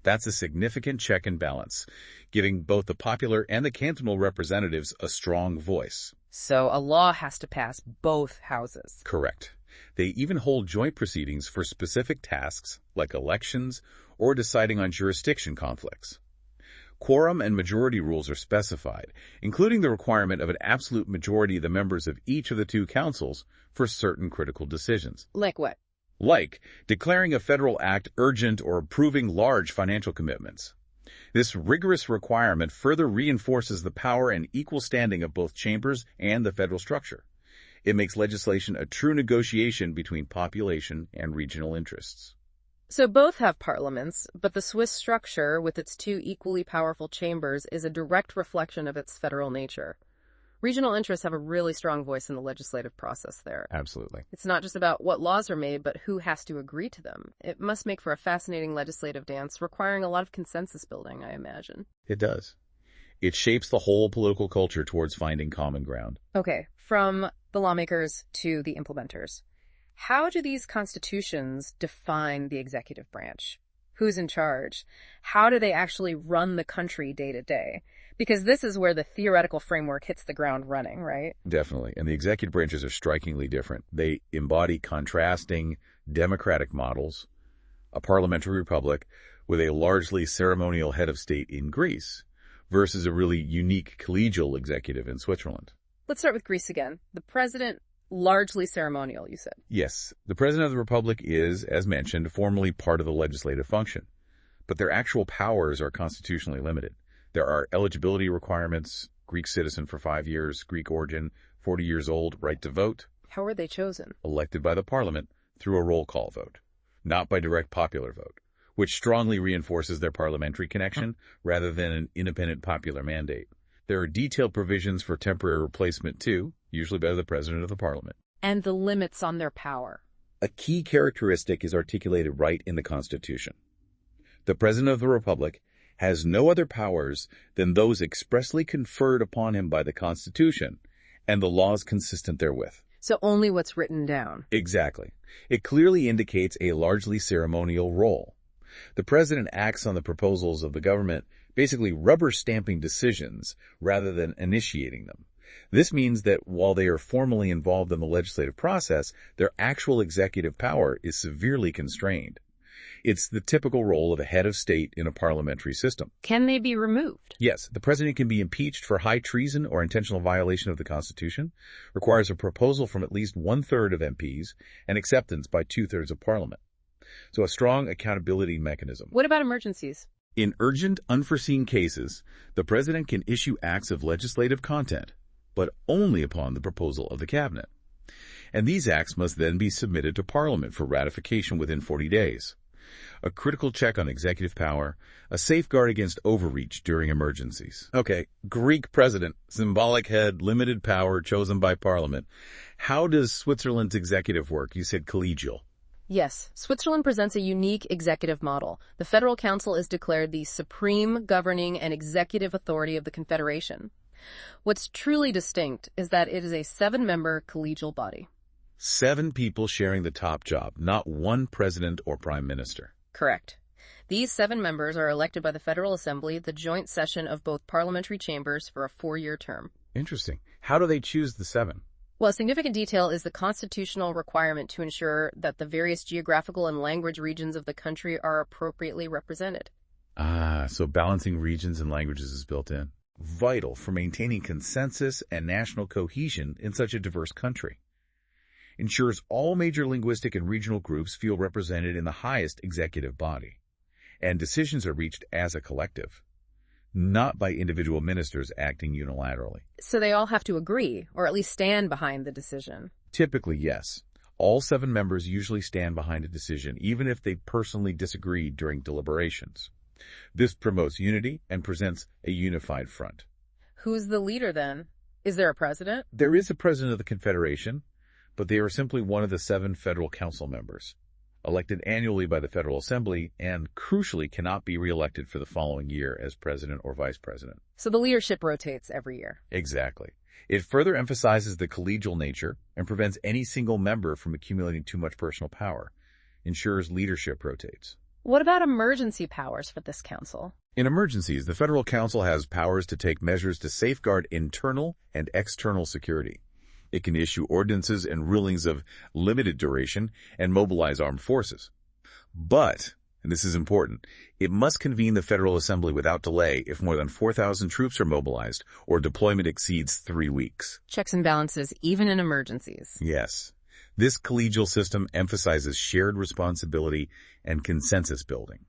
[SPEAKER 1] That's a significant check and balance, giving both the popular and the cantonal representatives a strong voice.
[SPEAKER 2] So a law has to pass both houses.
[SPEAKER 1] Correct. They even hold joint proceedings for specific tasks, like elections or deciding on jurisdiction conflicts. Quorum and majority rules are specified, including the requirement of an absolute majority of the members of each of the 2 councils for certain critical decisions.
[SPEAKER 2] Like what?
[SPEAKER 1] Like declaring a federal act urgent or approving large financial commitments. This rigorous requirement further reinforces the power and equal standing of both chambers and the federal structure. It makes legislation a true negotiation between population and regional interests.
[SPEAKER 2] So both have parliaments, but the Swiss structure, with its 2 equally powerful chambers, is a direct reflection of its federal nature. Regional interests have a really strong voice in the legislative process there.
[SPEAKER 1] Absolutely.
[SPEAKER 2] It's not just about what laws are made, but who has to agree to them. It must make for a fascinating legislative dance, requiring a lot of consensus building, I imagine.
[SPEAKER 1] It does. It shapes the whole political culture towards finding common ground.
[SPEAKER 2] Okay, from the lawmakers to the implementers. How do these constitutions define the executive branch? Who's in charge? How do they actually run the country day to day? Because this is where the theoretical framework hits the ground running, right?
[SPEAKER 1] Definitely. And the executive branches are strikingly different. They embody contrasting democratic models, a parliamentary republic with a largely ceremonial head of state in Greece, versus a really unique collegial executive in Switzerland.
[SPEAKER 2] Let's start with Greece again. The president, largely ceremonial, you said.
[SPEAKER 1] Yes, the President of the Republic is, as mentioned, formally part of the legislative function, but their actual powers are constitutionally limited. There are eligibility requirements, Greek citizen for 5 years, Greek origin, 40 years old, right to vote.
[SPEAKER 2] How are they chosen?
[SPEAKER 1] Elected by the parliament through a roll call vote, not by direct popular vote, which strongly reinforces their parliamentary connection rather than an independent popular mandate. There are detailed provisions for temporary replacement too, usually by the President of the Parliament.
[SPEAKER 2] And the limits on their power.
[SPEAKER 1] A key characteristic is articulated right in the Constitution. The President of the Republic has no other powers than those expressly conferred upon him by the Constitution and the laws consistent therewith.
[SPEAKER 2] So only what's written down.
[SPEAKER 1] Exactly. It clearly indicates a largely ceremonial role. The President acts on the proposals of the government, basically rubber-stamping decisions rather than initiating them. This means that while they are formally involved in the legislative process, their actual executive power is severely constrained. It's the typical role of a head of state in a parliamentary system.
[SPEAKER 2] Can they be removed?
[SPEAKER 1] Yes, the president can be impeached for high treason or intentional violation of the Constitution, requires a proposal from at least 1/3 of MPs, and acceptance by 2/3 of Parliament. So a strong accountability mechanism.
[SPEAKER 2] What about emergencies?
[SPEAKER 1] In urgent, unforeseen cases, the president can issue acts of legislative content, but only upon the proposal of the cabinet. And these acts must then be submitted to Parliament for ratification within 40 days. A critical check on executive power, a safeguard against overreach during emergencies. Okay, Greek president, symbolic head, limited power, chosen by Parliament. How does Switzerland's executive work? You said collegial.
[SPEAKER 2] Yes, Switzerland presents a unique executive model. The Federal Council is declared the supreme governing and executive authority of the Confederation. What's truly distinct is that it is a 7-member collegial body.
[SPEAKER 1] 7 people sharing the top job, not one president or prime minister.
[SPEAKER 2] Correct. These 7 members are elected by the Federal Assembly, the joint session of both parliamentary chambers, for a 4-year term.
[SPEAKER 1] Interesting. How do they choose the 7?
[SPEAKER 2] Well, a significant detail is the constitutional requirement to ensure that the various geographical and language regions of the country are appropriately represented.
[SPEAKER 1] So balancing regions and languages is built in. Vital for maintaining consensus and national cohesion in such a diverse country. Ensures all major linguistic and regional groups feel represented in the highest executive body. And decisions are reached as a collective, not by individual ministers acting unilaterally.
[SPEAKER 2] So they all have to agree, or at least stand behind the decision.
[SPEAKER 1] Typically, yes. All 7 members usually stand behind a decision, even if they personally disagree during deliberations. This promotes unity and presents a unified front.
[SPEAKER 2] Who's the leader then? Is there a president?
[SPEAKER 1] There is a president of the Confederation, but they are simply one of the 7 federal council members, elected annually by the Federal Assembly, and crucially cannot be reelected for the following year as president or vice president.
[SPEAKER 2] So the leadership rotates every year.
[SPEAKER 1] Exactly. It further emphasizes the collegial nature and prevents any single member from accumulating too much personal power. Ensures leadership rotates.
[SPEAKER 2] What about emergency powers for this council?
[SPEAKER 1] In emergencies, the Federal Council has powers to take measures to safeguard internal and external security. It can issue ordinances and rulings of limited duration and mobilize armed forces. But, and this is important, it must convene the Federal Assembly without delay if more than 4,000 troops are mobilized or deployment exceeds 3 weeks.
[SPEAKER 2] Checks and balances, even in emergencies.
[SPEAKER 1] Yes. This collegial system emphasizes shared responsibility and consensus building.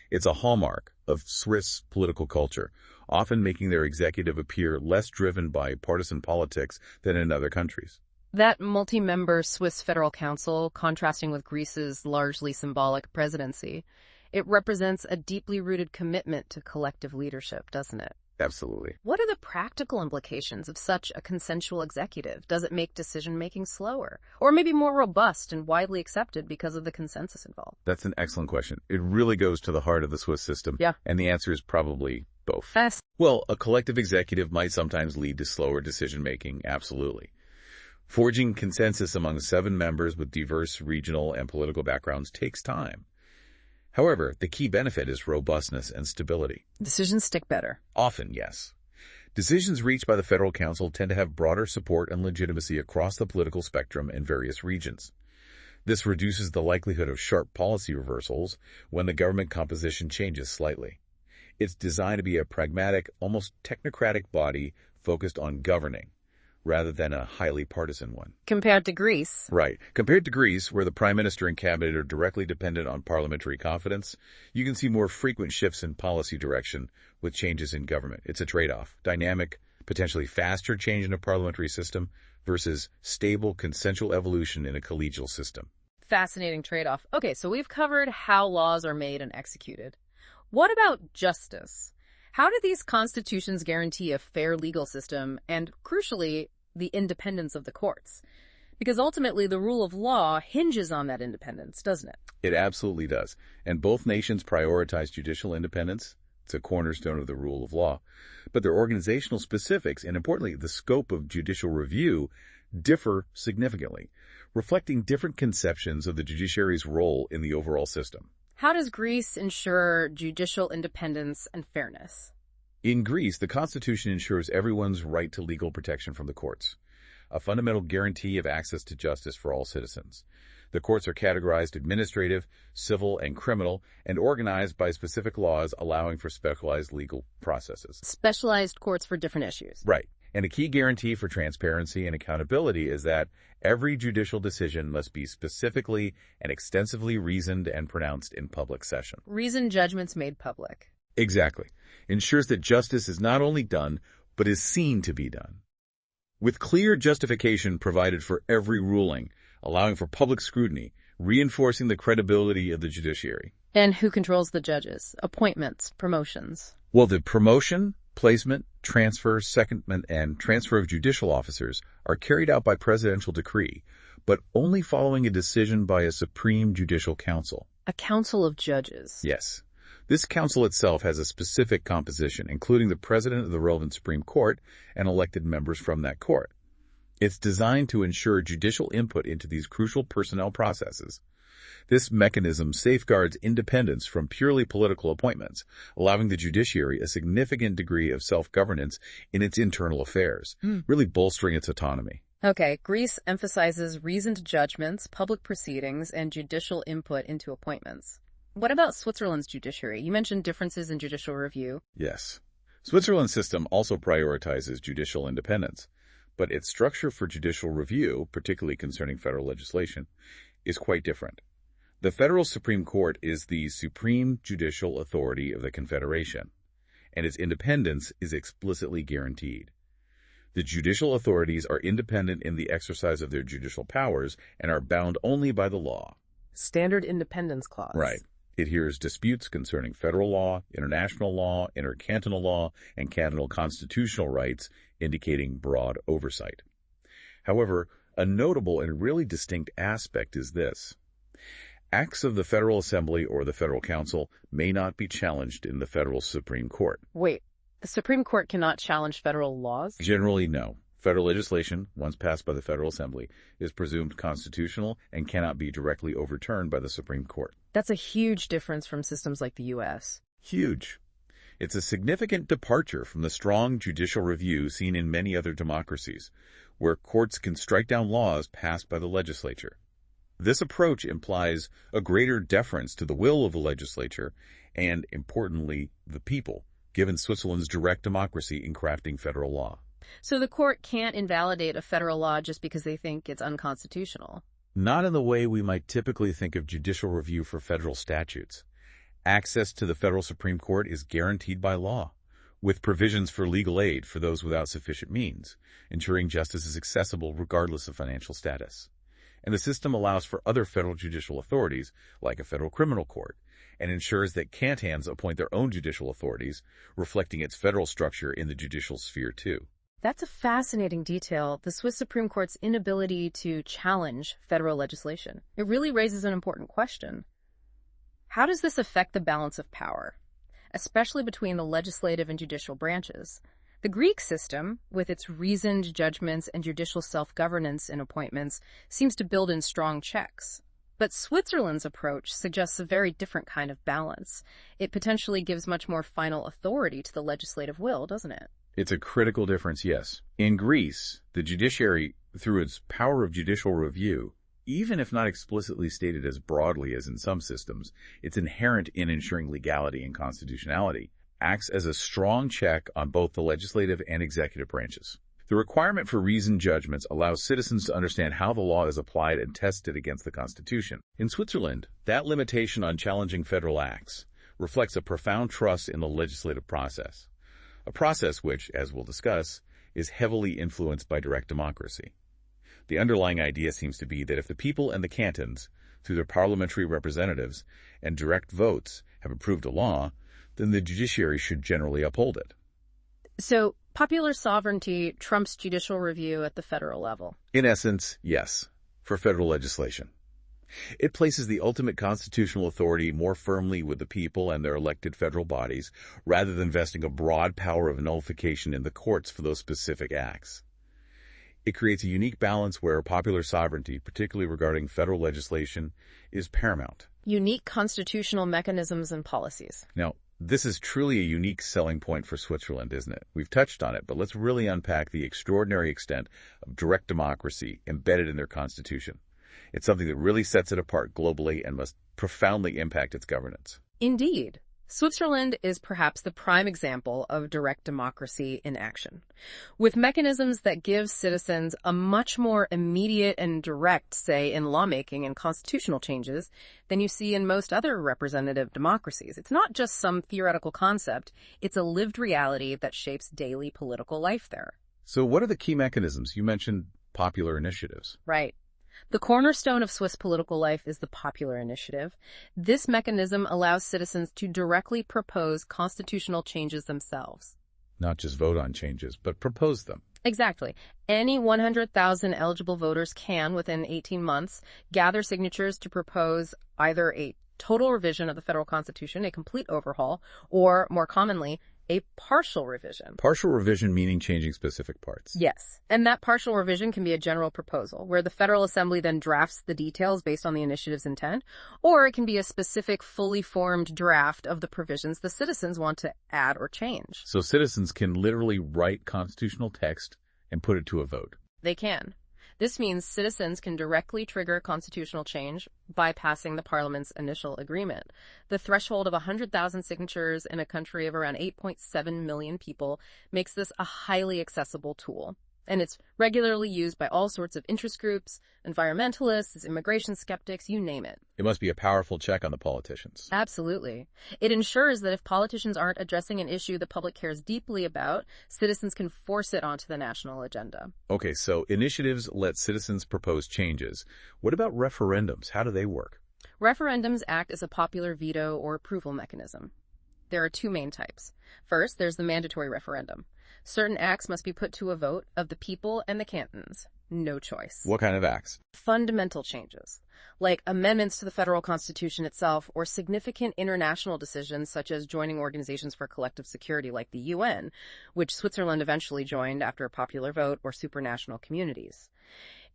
[SPEAKER 1] It's a hallmark of Swiss political culture, often making their executive appear less driven by partisan politics than in other countries.
[SPEAKER 2] That multi-member Swiss Federal Council, contrasting with Greece's largely symbolic presidency, it represents a deeply rooted commitment to collective leadership, doesn't it?
[SPEAKER 1] Absolutely.
[SPEAKER 2] What are the practical implications of such a consensual executive? Does it make decision-making slower? Or maybe more robust and widely accepted because of the consensus involved?
[SPEAKER 1] That's an excellent question. It really goes to the heart of the Swiss system.
[SPEAKER 2] Yeah.
[SPEAKER 1] And the answer is probably both.
[SPEAKER 2] Yes.
[SPEAKER 1] Well, a collective executive might sometimes lead to slower decision-making, absolutely. Forging consensus among 7 members with diverse regional and political backgrounds takes time. However, the key benefit is robustness and stability.
[SPEAKER 2] Decisions stick better.
[SPEAKER 1] Often, yes. Decisions reached by the Federal Council tend to have broader support and legitimacy across the political spectrum in various regions. This reduces the likelihood of sharp policy reversals when the government composition changes slightly. It's designed to be a pragmatic, almost technocratic body focused on governing, rather than a highly partisan one.
[SPEAKER 2] Compared to Greece.
[SPEAKER 1] Right. Compared to Greece, where the prime minister and cabinet are directly dependent on parliamentary confidence, you can see more frequent shifts in policy direction with changes in government. It's a trade-off. Dynamic, potentially faster change in a parliamentary system versus stable, consensual evolution in a collegial system.
[SPEAKER 2] Fascinating trade-off. Okay, so we've covered how laws are made and executed. What about justice? How do these constitutions guarantee a fair legal system and, crucially, the independence of the courts? Because ultimately, the rule of law hinges on that independence, doesn't it?
[SPEAKER 1] It absolutely does. And both nations prioritize judicial independence. It's a cornerstone of the rule of law. But their organizational specifics, and importantly, the scope of judicial review, differ significantly, reflecting different conceptions of the judiciary's role in the overall system.
[SPEAKER 2] How does Greece ensure judicial independence and fairness?
[SPEAKER 1] In Greece, the Constitution ensures everyone's right to legal protection from the courts, a fundamental guarantee of access to justice for all citizens. The courts are categorized administrative, civil, and criminal, and organized by specific laws allowing for specialized legal processes.
[SPEAKER 2] Specialized courts for different issues.
[SPEAKER 1] Right. And a key guarantee for transparency and accountability is that every judicial decision must be specifically and extensively reasoned and pronounced in public session.
[SPEAKER 2] Reasoned judgments made public.
[SPEAKER 1] Exactly. Ensures that justice is not only done, but is seen to be done. With clear justification provided for every ruling, allowing for public scrutiny, reinforcing the credibility of the judiciary.
[SPEAKER 2] And who controls the judges? Appointments, promotions.
[SPEAKER 1] Well, the promotion, placement, transfer, secondment, and transfer of judicial officers are carried out by presidential decree, but only following a decision by a Supreme Judicial Council.
[SPEAKER 2] A council of judges.
[SPEAKER 1] Yes. This council itself has a specific composition, including the president of the relevant Supreme Court and elected members from that court. It's designed to ensure judicial input into these crucial personnel processes, This mechanism safeguards independence from purely political appointments, allowing the judiciary a significant degree of self-governance in its internal affairs, really bolstering its autonomy.
[SPEAKER 2] Okay, Greece emphasizes reasoned judgments, public proceedings, and judicial input into appointments. What about Switzerland's judiciary? You mentioned differences in judicial review.
[SPEAKER 1] Yes. Switzerland's system also prioritizes judicial independence, but its structure for judicial review, particularly concerning federal legislation, is quite different. The Federal Supreme Court is the supreme judicial authority of the Confederation, and its independence is explicitly guaranteed. The judicial authorities are independent in the exercise of their judicial powers and are bound only by the law.
[SPEAKER 2] Standard independence clause.
[SPEAKER 1] Right. It hears disputes concerning federal law, international law, intercantonal law, and cantonal constitutional rights, indicating broad oversight. However, a notable and really distinct aspect is this. Acts of the Federal Assembly or the Federal Council may not be challenged in the Federal Supreme Court.
[SPEAKER 2] Wait, the Supreme Court cannot challenge federal laws?
[SPEAKER 1] Generally, no. Federal legislation, once passed by the Federal Assembly, is presumed constitutional and cannot be directly overturned by the Supreme Court.
[SPEAKER 2] That's a huge difference from systems like the U.S.
[SPEAKER 1] Huge. It's a significant departure from the strong judicial review seen in many other democracies, where courts can strike down laws passed by the legislature. This approach implies a greater deference to the will of the legislature and, importantly, the people, given Switzerland's direct democracy in crafting federal law.
[SPEAKER 2] So the court can't invalidate a federal law just because they think it's unconstitutional?
[SPEAKER 1] Not in the way we might typically think of judicial review for federal statutes. Access to the federal Supreme Court is guaranteed by law, with provisions for legal aid for those without sufficient means, ensuring justice is accessible regardless of financial status. And the system allows for other federal judicial authorities, like a federal criminal court, and ensures that cantons appoint their own judicial authorities, reflecting its federal structure in the judicial sphere too.
[SPEAKER 2] That's a fascinating detail, the Swiss Supreme Court's inability to challenge federal legislation. It really raises an important question. How does this affect the balance of power, especially between the legislative and judicial branches? The Greek system, with its reasoned judgments and judicial self-governance in appointments, seems to build in strong checks. But Switzerland's approach suggests a very different kind of balance. It potentially gives much more final authority to the legislative will, doesn't it?
[SPEAKER 1] It's a critical difference, yes. In Greece, the judiciary, through its power of judicial review, even if not explicitly stated as broadly as in some systems, it's inherent in ensuring legality and constitutionality, acts as a strong check on both the legislative and executive branches. The requirement for reasoned judgments allows citizens to understand how the law is applied and tested against the Constitution. In Switzerland, that limitation on challenging federal acts reflects a profound trust in the legislative process, a process which, as we'll discuss, is heavily influenced by direct democracy. The underlying idea seems to be that if the people and the cantons, through their parliamentary representatives and direct votes, have approved a law, then the judiciary should generally uphold it.
[SPEAKER 2] So, popular sovereignty trumps judicial review at the federal level.
[SPEAKER 1] In essence, yes, for federal legislation. It places the ultimate constitutional authority more firmly with the people and their elected federal bodies, rather than vesting a broad power of nullification in the courts for those specific acts. It creates a unique balance where popular sovereignty, particularly regarding federal legislation, is paramount.
[SPEAKER 2] Unique constitutional mechanisms and policies.
[SPEAKER 1] Now, this is truly a unique selling point for Switzerland, isn't it? We've touched on it, but let's really unpack the extraordinary extent of direct democracy embedded in their constitution. It's something that really sets it apart globally and must profoundly impact its governance.
[SPEAKER 2] Indeed. Switzerland is perhaps the prime example of direct democracy in action, with mechanisms that give citizens a much more immediate and direct say in lawmaking and constitutional changes than you see in most other representative democracies. It's not just some theoretical concept, it's a lived reality that shapes daily political life there.
[SPEAKER 1] So what are the key mechanisms? You mentioned popular initiatives.
[SPEAKER 2] Right. The cornerstone of Swiss political life is the popular initiative. This mechanism allows citizens to directly propose constitutional changes themselves.
[SPEAKER 1] Not just vote on changes, but propose them.
[SPEAKER 2] Exactly. Any 100,000 eligible voters can, within 18 months, gather signatures to propose either a total revision of the federal constitution, a complete overhaul, or, more commonly, A partial revision.
[SPEAKER 1] Partial revision meaning changing specific parts.
[SPEAKER 2] Yes, and that partial revision can be a general proposal, where the Federal Assembly then drafts the details based on the initiative's intent, or it can be a specific, fully formed draft of the provisions the citizens want to add or change.
[SPEAKER 1] So citizens can literally write constitutional text and put it to a vote.
[SPEAKER 2] They can. This means citizens can directly trigger constitutional change, bypassing the Parliament's initial agreement. The threshold of 100,000 signatures in a country of around 8.7 million people makes this a highly accessible tool. And it's regularly used by all sorts of interest groups, environmentalists, immigration skeptics, you name it.
[SPEAKER 1] It must be a powerful check on the politicians.
[SPEAKER 2] Absolutely. It ensures that if politicians aren't addressing an issue the public cares deeply about, citizens can force it onto the national agenda.
[SPEAKER 1] Okay, so initiatives let citizens propose changes. What about referendums? How do they work?
[SPEAKER 2] Referendums act as a popular veto or approval mechanism. There are two main types. First, there's the mandatory referendum. Certain acts must be put to a vote of the people and the cantons. No choice.
[SPEAKER 1] What kind of acts?
[SPEAKER 2] Fundamental changes, like amendments to the federal constitution itself or significant international decisions such as joining organizations for collective security like the UN, which Switzerland eventually joined after a popular vote, or supranational communities.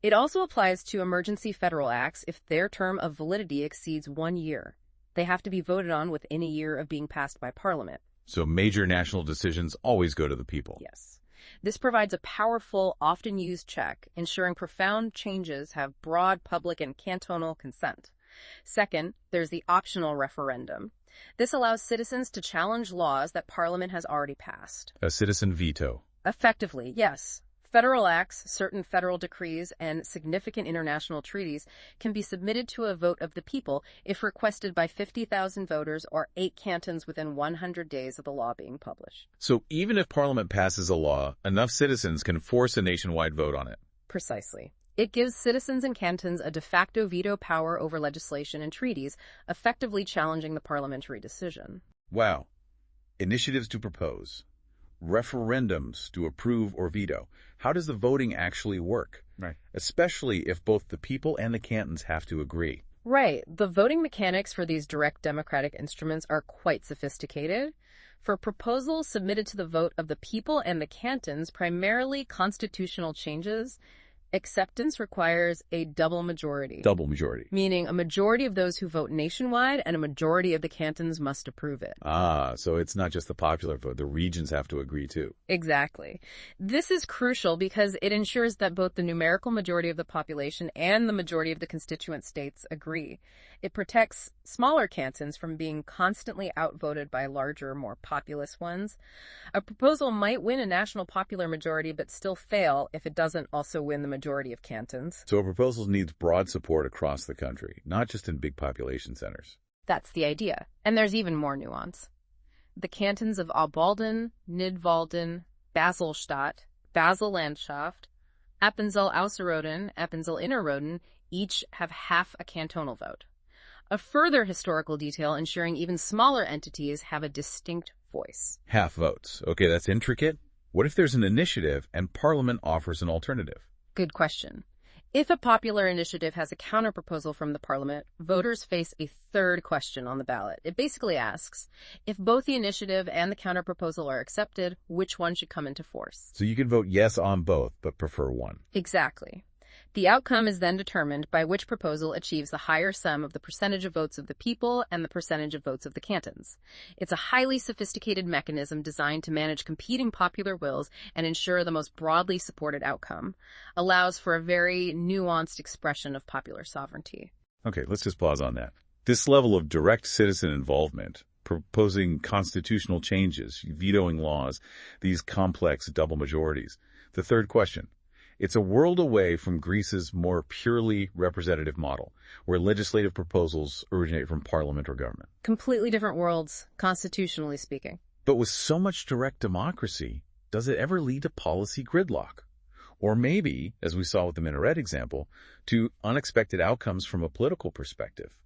[SPEAKER 2] It also applies to emergency federal acts if their term of validity exceeds 1 year. They have to be voted on within a year of being passed by Parliament.
[SPEAKER 1] So major national decisions always go to the people.
[SPEAKER 2] Yes. This provides a powerful, often used check, ensuring profound changes have broad public and cantonal consent. Second, there's the optional referendum. This allows citizens to challenge laws that Parliament has already passed.
[SPEAKER 1] A citizen veto.
[SPEAKER 2] Effectively, yes. Federal acts, certain federal decrees, and significant international treaties can be submitted to a vote of the people if requested by 50,000 voters or 8 cantons within 100 days of the law being published.
[SPEAKER 1] So even if Parliament passes a law, enough citizens can force a nationwide vote on it.
[SPEAKER 2] Precisely. It gives citizens and cantons a de facto veto power over legislation and treaties, effectively challenging the parliamentary decision.
[SPEAKER 1] Wow. Initiatives to propose. Referendums to approve or veto. How does the voting actually work? Right. Especially if both the people and the cantons have to agree.
[SPEAKER 2] Right. The voting mechanics for these direct democratic instruments are quite sophisticated. For proposals submitted to the vote of the people and the cantons, primarily constitutional changes, acceptance requires a double majority.
[SPEAKER 1] Double majority.
[SPEAKER 2] Meaning a majority of those who vote nationwide and a majority of the cantons must approve it.
[SPEAKER 1] Ah, so it's not just the popular vote. The regions have to agree too.
[SPEAKER 2] Exactly. This is crucial because it ensures that both the numerical majority of the population and the majority of the constituent states agree. It protects smaller cantons from being constantly outvoted by larger, more populous ones. A proposal might win a national popular majority but still fail if it doesn't also win the majority of cantons.
[SPEAKER 1] So a proposal needs broad support across the country, not just in big population centers.
[SPEAKER 2] That's the idea. And there's even more nuance. The cantons of Obwalden, Nidwalden, Baselstadt, Basel-Landschaft, Appenzell-Ausserrhoden, Appenzell-Innerrhoden each have half a cantonal vote. A further historical detail ensuring even smaller entities have a distinct voice.
[SPEAKER 1] Half votes. Okay, that's intricate. What if there's an initiative and Parliament offers an alternative?
[SPEAKER 2] Good question. If a popular initiative has a counterproposal from the Parliament, voters face a third question on the ballot. It basically asks, if both the initiative and the counterproposal are accepted, which one should come into force?
[SPEAKER 1] So you can vote yes on both, but prefer one.
[SPEAKER 2] Exactly. The outcome is then determined by which proposal achieves the higher sum of the percentage of votes of the people and the percentage of votes of the cantons. It's a highly sophisticated mechanism designed to manage competing popular wills and ensure the most broadly supported outcome. Allows for a very nuanced expression of popular sovereignty.
[SPEAKER 1] Okay, let's just pause on that. This level of direct citizen involvement, proposing constitutional changes, vetoing laws, these complex double majorities. The third question. It's a world away from Greece's more purely representative model, where legislative proposals originate from parliament or government.
[SPEAKER 2] Completely different worlds, constitutionally speaking.
[SPEAKER 1] But with so much direct democracy, does it ever lead to policy gridlock? Or maybe, as we saw with the minaret example, to unexpected outcomes from a political perspective?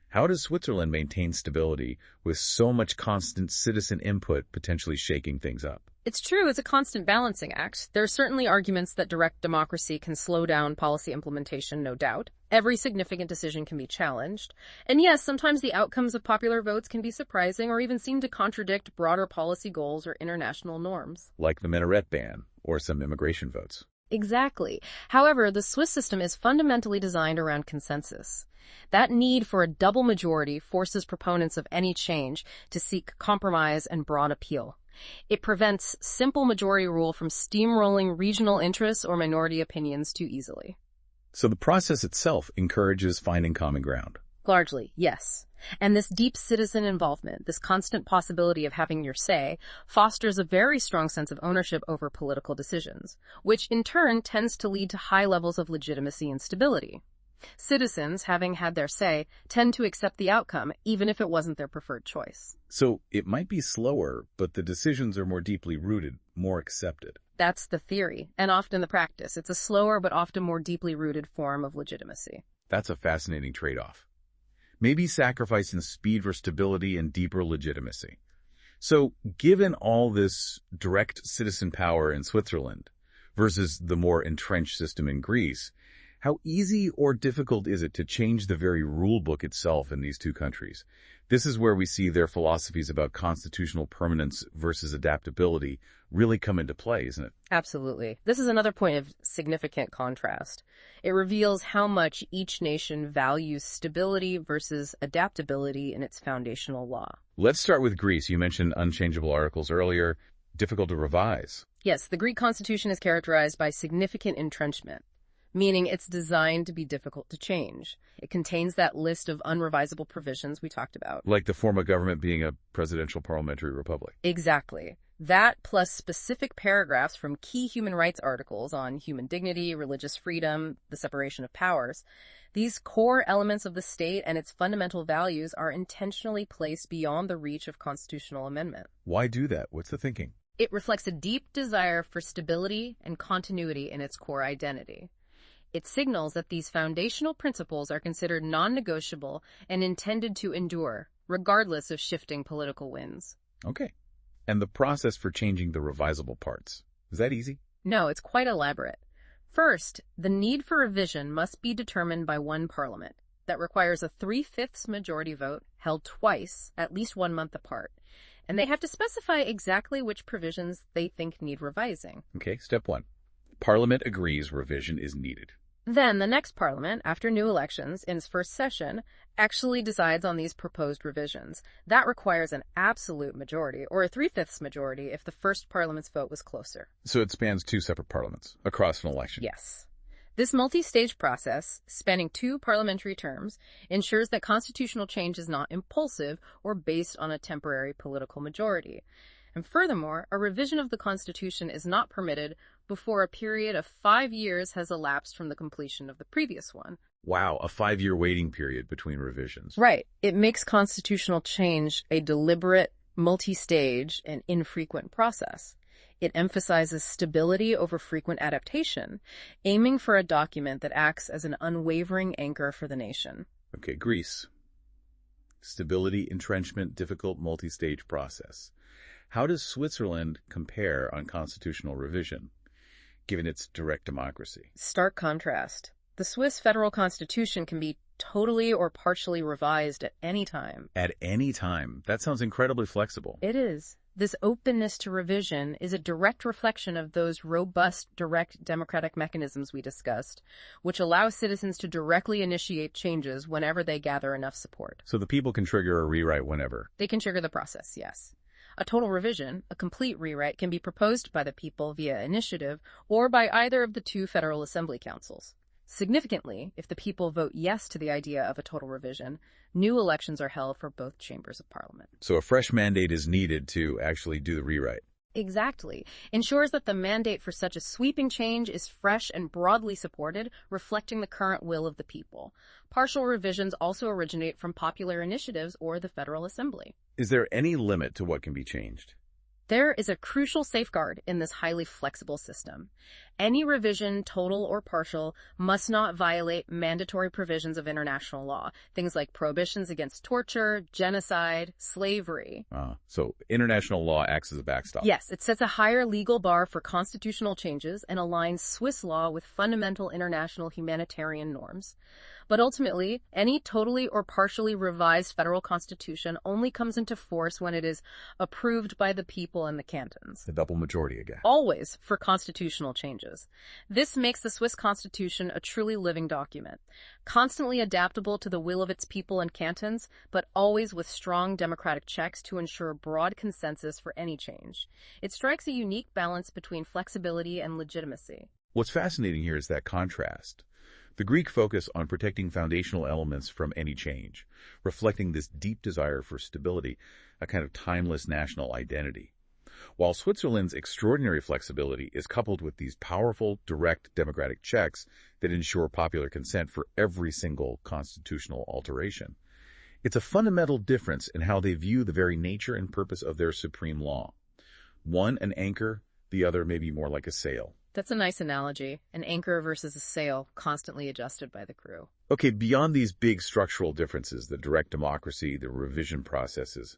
[SPEAKER 1] How does Switzerland maintain stability with so much constant citizen input potentially shaking things up?
[SPEAKER 2] It's true, it's a constant balancing act. There are certainly arguments that direct democracy can slow down policy implementation, no doubt. Every significant decision can be challenged. And yes, sometimes the outcomes of popular votes can be surprising or even seem to contradict broader policy goals or international norms.
[SPEAKER 1] Like the minaret ban or some immigration votes.
[SPEAKER 2] Exactly. However, the Swiss system is fundamentally designed around consensus. That need for a double majority forces proponents of any change to seek compromise and broad appeal. It prevents simple majority rule from steamrolling regional interests or minority opinions too easily.
[SPEAKER 1] So the process itself encourages finding common ground.
[SPEAKER 2] Largely, yes. And this deep citizen involvement, this constant possibility of having your say, fosters a very strong sense of ownership over political decisions, which in turn tends to lead to high levels of legitimacy and stability. Citizens, having had their say, tend to accept the outcome, even if it wasn't their preferred choice.
[SPEAKER 1] So it might be slower, but the decisions are more deeply rooted, more accepted.
[SPEAKER 2] That's the theory, and often the practice. It's a slower but often more deeply rooted form of legitimacy.
[SPEAKER 1] That's a fascinating trade-off. Maybe sacrificing speed for stability and deeper legitimacy. So, given all this direct citizen power in Switzerland versus the more entrenched system in Greece, how easy or difficult is it to change the very rule book itself in these two countries? This is where we see their philosophies about constitutional permanence versus adaptability really come into play, isn't it?
[SPEAKER 2] Absolutely. This is another point of significant contrast. It reveals how much each nation values stability versus adaptability in its foundational law.
[SPEAKER 1] Let's start with Greece. You mentioned unchangeable articles earlier, difficult to revise.
[SPEAKER 2] Yes, the Greek constitution is characterized by significant entrenchment, meaning it's designed to be difficult to change. It contains that list of unrevisable provisions we talked about.
[SPEAKER 1] Like the form of government being a presidential parliamentary republic.
[SPEAKER 2] Exactly. That plus specific paragraphs from key human rights articles on human dignity, religious freedom, the separation of powers. These core elements of the state and its fundamental values are intentionally placed beyond the reach of constitutional amendment.
[SPEAKER 1] Why do that? What's the thinking?
[SPEAKER 2] It reflects a deep desire for stability and continuity in its core identity. It signals that these foundational principles are considered non-negotiable and intended to endure, regardless of shifting political winds.
[SPEAKER 1] Okay. And the process for changing the revisable parts, is that easy?
[SPEAKER 2] No, it's quite elaborate. First, the need for revision must be determined by one parliament. That requires a 3/5 majority vote held twice, at least 1 month apart. And they have to specify exactly which provisions they think need revising.
[SPEAKER 1] Okay, step one. Parliament agrees revision is needed.
[SPEAKER 2] Then the next parliament, after new elections, in its first session, actually decides on these proposed revisions. That requires an absolute majority, or a 3/5 majority if the first parliament's vote was closer.
[SPEAKER 1] So it spans two separate parliaments across an election.
[SPEAKER 2] Yes. This multi-stage process, spanning 2 parliamentary terms, ensures that constitutional change is not impulsive or based on a temporary political majority. And furthermore, a revision of the Constitution is not permitted before a period of 5 years has elapsed from the completion of the previous one.
[SPEAKER 1] Wow, a 5-year waiting period between revisions.
[SPEAKER 2] Right. It makes constitutional change a deliberate, multi-stage, and infrequent process. It emphasizes stability over frequent adaptation, aiming for a document that acts as an unwavering anchor for the nation.
[SPEAKER 1] Okay, Greece. Stability, entrenchment, difficult multi-stage process. How does Switzerland compare on constitutional revision, given its direct democracy?
[SPEAKER 2] Stark contrast. The Swiss federal constitution can be totally or partially revised at any time.
[SPEAKER 1] At any time. That sounds incredibly flexible.
[SPEAKER 2] It is. This openness to revision is a direct reflection of those robust, direct democratic mechanisms we discussed, which allow citizens to directly initiate changes whenever they gather enough support.
[SPEAKER 1] So the people can trigger a rewrite whenever.
[SPEAKER 2] They can trigger the process, yes. A total revision, a complete rewrite, can be proposed by the people via initiative or by either of the 2 Federal Assembly Councils. Significantly, if the people vote yes to the idea of a total revision, new elections are held for both chambers of parliament.
[SPEAKER 1] So a fresh mandate is needed to actually do the rewrite.
[SPEAKER 2] Exactly. Ensures that the mandate for such a sweeping change is fresh and broadly supported, reflecting the current will of the people. Partial revisions also originate from popular initiatives or the Federal Assembly.
[SPEAKER 1] Is there any limit to what can be changed?
[SPEAKER 2] There is a crucial safeguard in this highly flexible system. Any revision, total or partial, must not violate mandatory provisions of international law, things like prohibitions against torture, genocide, slavery.
[SPEAKER 1] So international law acts as a backstop.
[SPEAKER 2] Yes, it sets a higher legal bar for constitutional changes and aligns Swiss law with fundamental international humanitarian norms. But ultimately, any totally or partially revised federal constitution only comes into force when it is approved by the people in the cantons.
[SPEAKER 1] The double majority again.
[SPEAKER 2] Always for constitutional changes. This makes the Swiss constitution a truly living document, constantly adaptable to the will of its people and cantons, but always with strong democratic checks to ensure broad consensus for any change. It strikes a unique balance between flexibility and legitimacy.
[SPEAKER 1] What's fascinating here is that contrast. The Greek focus on protecting foundational elements from any change, reflecting this deep desire for stability, a kind of timeless national identity. While Switzerland's extraordinary flexibility is coupled with these powerful, direct democratic checks that ensure popular consent for every single constitutional alteration. It's a fundamental difference in how they view the very nature and purpose of their supreme law. One an anchor, the other maybe more like a sail.
[SPEAKER 2] That's a nice analogy, an anchor versus a sail, constantly adjusted by the crew.
[SPEAKER 1] Okay, beyond these big structural differences, the direct democracy, the revision processes,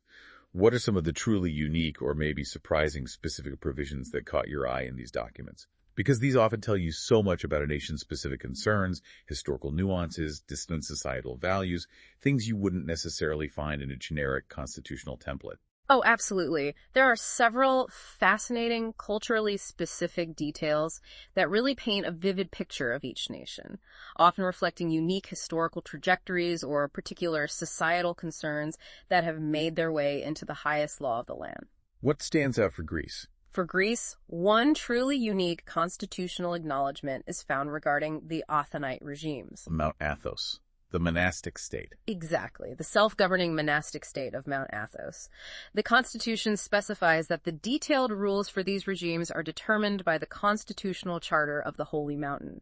[SPEAKER 1] what are some of the truly unique or maybe surprising specific provisions that caught your eye in these documents? Because these often tell you so much about a nation's specific concerns, historical nuances, distant societal values, things you wouldn't necessarily find in a generic constitutional template.
[SPEAKER 2] Oh, absolutely. There are several fascinating, culturally specific details that really paint a vivid picture of each nation, often reflecting unique historical trajectories or particular societal concerns that have made their way into the highest law of the land.
[SPEAKER 1] What stands out for Greece?
[SPEAKER 2] For Greece, one truly unique constitutional acknowledgement is found regarding the Athonite regimes.
[SPEAKER 1] Mount Athos, the monastic state.
[SPEAKER 2] Exactly, the self-governing monastic state of Mount Athos. The Constitution specifies that the detailed rules for these regimes are determined by the constitutional charter of the Holy Mountain.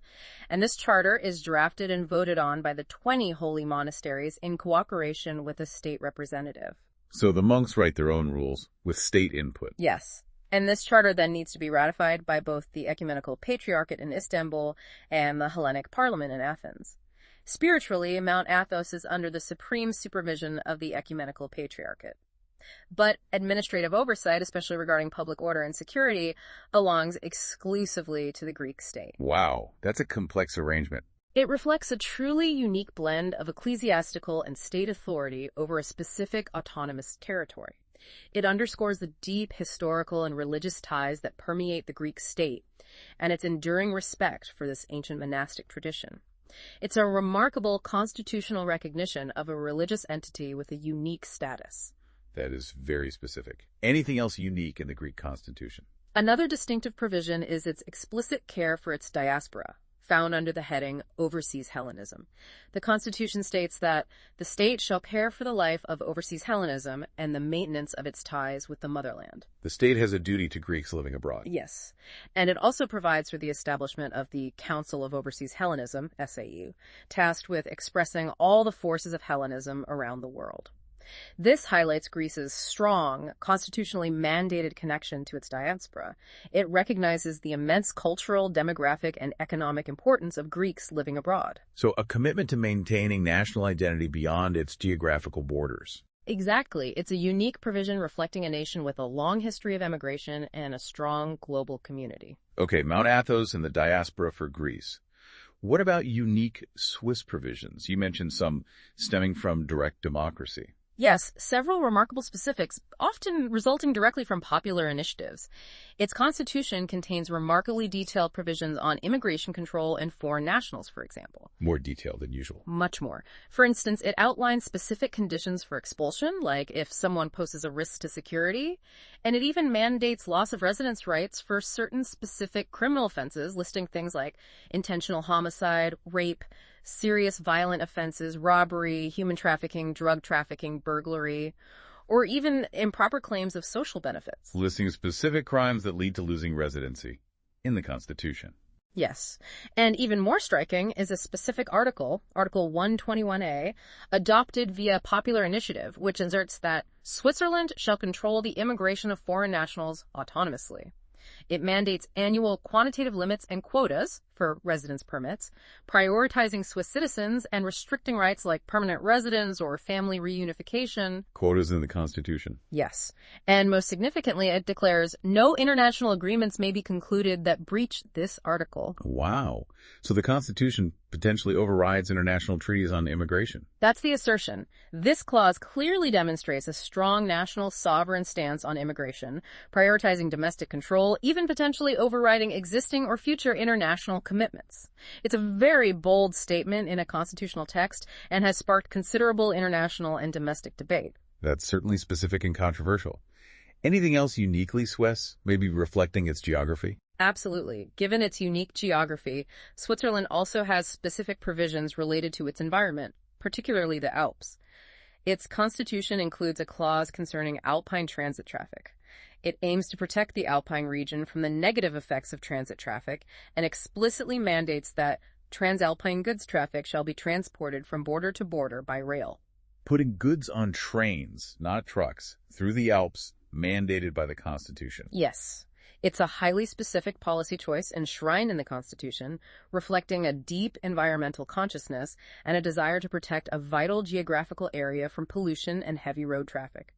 [SPEAKER 2] And this charter is drafted and voted on by the 20 holy monasteries in cooperation with a state representative.
[SPEAKER 1] So the monks write their own rules with state input.
[SPEAKER 2] Yes. And this charter then needs to be ratified by both the Ecumenical Patriarchate in Istanbul and the Hellenic Parliament in Athens. Spiritually, Mount Athos is under the supreme supervision of the Ecumenical Patriarchate. But administrative oversight, especially regarding public order and security, belongs exclusively to the Greek state.
[SPEAKER 1] Wow, that's a complex arrangement.
[SPEAKER 2] It reflects a truly unique blend of ecclesiastical and state authority over a specific autonomous territory. It underscores the deep historical and religious ties that permeate the Greek state and its enduring respect for this ancient monastic tradition. It's a remarkable constitutional recognition of a religious entity with a unique status.
[SPEAKER 1] That is very specific. Anything else unique in the Greek constitution?
[SPEAKER 2] Another distinctive provision is its explicit care for its diaspora, found under the heading Overseas Hellenism. The Constitution states that the state shall care for the life of overseas Hellenism and the maintenance of its ties with the motherland.
[SPEAKER 1] The state has a duty to Greeks living abroad.
[SPEAKER 2] Yes. And it also provides for the establishment of the Council of Overseas Hellenism, SAU, tasked with expressing all the forces of Hellenism around the world. This highlights Greece's strong, constitutionally mandated connection to its diaspora. It recognizes the immense cultural, demographic, and economic importance of Greeks living abroad.
[SPEAKER 1] So a commitment to maintaining national identity beyond its geographical borders.
[SPEAKER 2] Exactly. It's a unique provision reflecting a nation with a long history of emigration and a strong global community.
[SPEAKER 1] Okay, Mount Athos and the diaspora for Greece. What about unique Swiss provisions? You mentioned some stemming from direct democracy.
[SPEAKER 2] Yes, several remarkable specifics, often resulting directly from popular initiatives. Its constitution contains remarkably detailed provisions on immigration control and foreign nationals, for example.
[SPEAKER 1] More detailed than usual.
[SPEAKER 2] Much more. For instance, it outlines specific conditions for expulsion, like if someone poses a risk to security, and it even mandates loss of residence rights for certain specific criminal offenses, listing things like intentional homicide, rape, serious violent offenses, robbery, human trafficking, drug trafficking, burglary, or even improper claims of social benefits.
[SPEAKER 1] Listing specific crimes that lead to losing residency in the Constitution.
[SPEAKER 2] Yes. And even more striking is a specific article, Article 121A, adopted via popular initiative, which asserts that Switzerland shall control the immigration of foreign nationals autonomously. It mandates annual quantitative limits and quotas for residence permits, prioritizing Swiss citizens and restricting rights like permanent residence or family reunification.
[SPEAKER 1] Quotas in the Constitution.
[SPEAKER 2] Yes. And most significantly, it declares no international agreements may be concluded that breach this article.
[SPEAKER 1] Wow. So the Constitution potentially overrides international treaties on immigration.
[SPEAKER 2] That's the assertion. This clause clearly demonstrates a strong national sovereign stance on immigration, prioritizing domestic control, even potentially overriding existing or future international commitments. It's a very bold statement in a constitutional text and has sparked considerable international and domestic debate.
[SPEAKER 1] That's certainly specific and controversial. Anything else uniquely Swiss, maybe reflecting its geography?
[SPEAKER 2] Absolutely. Given its unique geography, Switzerland also has specific provisions related to its environment, particularly the Alps. Its constitution includes a clause concerning alpine transit traffic. It aims to protect the alpine region from the negative effects of transit traffic and explicitly mandates that transalpine goods traffic shall be transported from border to border by rail.
[SPEAKER 1] Putting goods on trains, not trucks, through the Alps, mandated by the Constitution.
[SPEAKER 2] Yes. It's a highly specific policy choice enshrined in the Constitution, reflecting a deep environmental consciousness and a desire to protect a vital geographical area from pollution and heavy road traffic.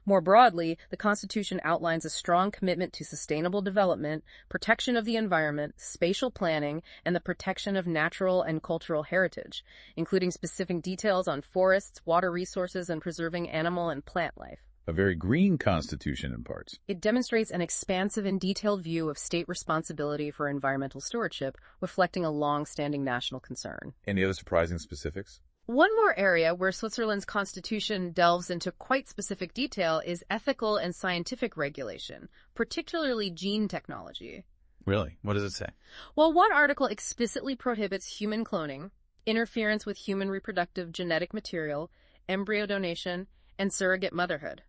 [SPEAKER 2] More broadly, the Constitution outlines a strong commitment to sustainable development, protection of the environment, spatial planning, and the protection of natural and cultural heritage, including specific details on forests, water resources, and preserving animal and plant life.
[SPEAKER 1] A very green constitution in parts.
[SPEAKER 2] It demonstrates an expansive and detailed view of state responsibility for environmental stewardship, reflecting a long-standing national concern.
[SPEAKER 1] Any other surprising specifics?
[SPEAKER 2] One more area where Switzerland's constitution delves into quite specific detail is ethical and scientific regulation, particularly gene technology.
[SPEAKER 1] Really? What does it say?
[SPEAKER 2] Well, one article explicitly prohibits human cloning, interference with human reproductive genetic material, embryo donation, and surrogate motherhood.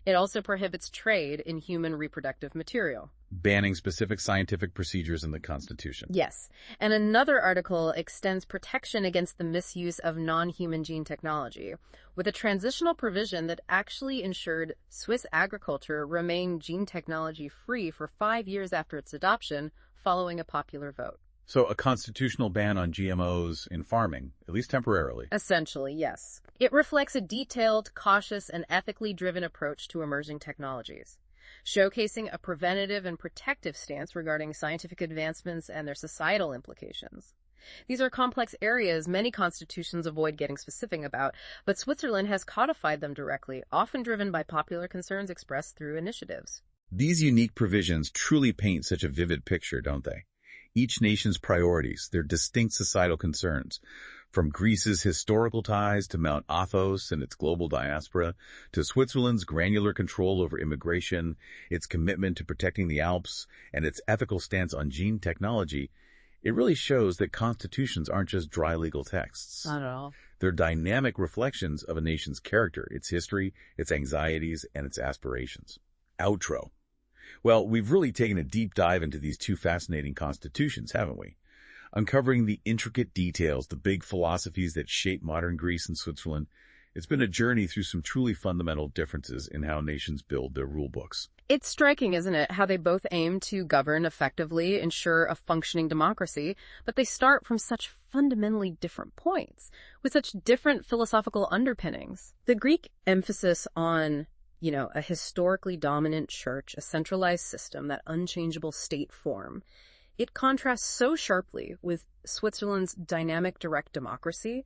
[SPEAKER 2] It also prohibits trade in human reproductive material.
[SPEAKER 1] Banning specific scientific procedures in the Constitution.
[SPEAKER 2] Yes, and another article extends protection against the misuse of non-human gene technology, with a transitional provision that actually ensured Swiss agriculture remained gene technology free for 5 years after its adoption, following a popular vote.
[SPEAKER 1] So a constitutional ban on GMOs in farming, at least temporarily.
[SPEAKER 2] Essentially, yes. It reflects a detailed, cautious, and ethically driven approach to emerging technologies, showcasing a preventative and protective stance regarding scientific advancements and their societal implications. These are complex areas many constitutions avoid getting specific about, but Switzerland has codified them directly, often driven by popular concerns expressed through initiatives.
[SPEAKER 1] These unique provisions truly paint such a vivid picture, don't they? Each nation's priorities, their distinct societal concerns, from Greece's historical ties to Mount Athos and its global diaspora, to Switzerland's granular control over immigration, its commitment to protecting the Alps, and its ethical stance on gene technology, it really shows that constitutions aren't just dry legal texts.
[SPEAKER 2] Not at all.
[SPEAKER 1] They're dynamic reflections of a nation's character, its history, its anxieties, and its aspirations. Outro. Well, we've really taken a deep dive into these two fascinating constitutions, haven't we? Uncovering the intricate details, the big philosophies that shape modern Greece and Switzerland. It's been a journey through some truly fundamental differences in how nations build their rule books.
[SPEAKER 2] It's striking, isn't it, how they both aim to govern effectively, ensure a functioning democracy, but they start from such fundamentally different points, with such different philosophical underpinnings. The Greek emphasis on a historically dominant church, a centralized system, that unchangeable state form, it contrasts so sharply with Switzerland's dynamic direct democracy,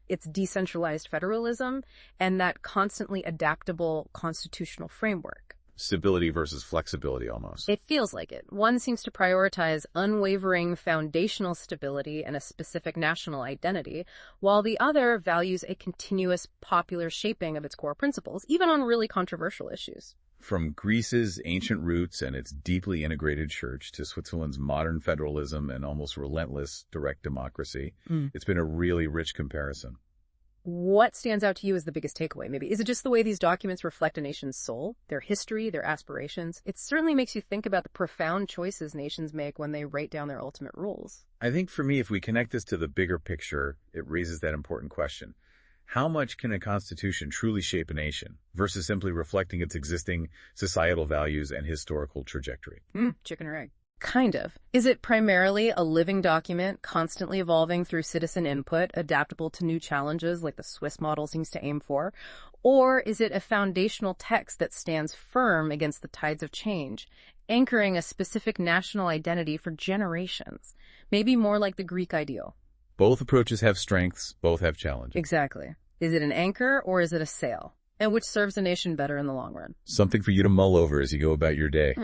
[SPEAKER 2] its decentralized federalism, and that constantly adaptable constitutional framework.
[SPEAKER 1] Stability versus flexibility, almost.
[SPEAKER 2] It feels like it. One seems to prioritize unwavering foundational stability and a specific national identity, while the other values a continuous popular shaping of its core principles, even on really controversial issues.
[SPEAKER 1] From Greece's ancient roots and its deeply integrated church to Switzerland's modern federalism and almost relentless direct democracy, it's been a really rich comparison.
[SPEAKER 2] What stands out to you as the biggest takeaway, maybe? Is it just the way these documents reflect a nation's soul, their history, their aspirations? It certainly makes you think about the profound choices nations make when they write down their ultimate rules.
[SPEAKER 1] I think for me, if we connect this to the bigger picture, it raises that important question. How much can a constitution truly shape a nation versus simply reflecting its existing societal values and historical trajectory?
[SPEAKER 2] Chicken or egg? Kind of. Is it primarily a living document, constantly evolving through citizen input, adaptable to new challenges like the Swiss model seems to aim for? Or is it a foundational text that stands firm against the tides of change, anchoring a specific national identity for generations? Maybe more like the Greek ideal.
[SPEAKER 1] Both approaches have strengths, both have challenges.
[SPEAKER 2] Exactly. Is it an anchor or is it a sail? And which serves a nation better in the long run?
[SPEAKER 1] Something for you to mull over as you go about your day.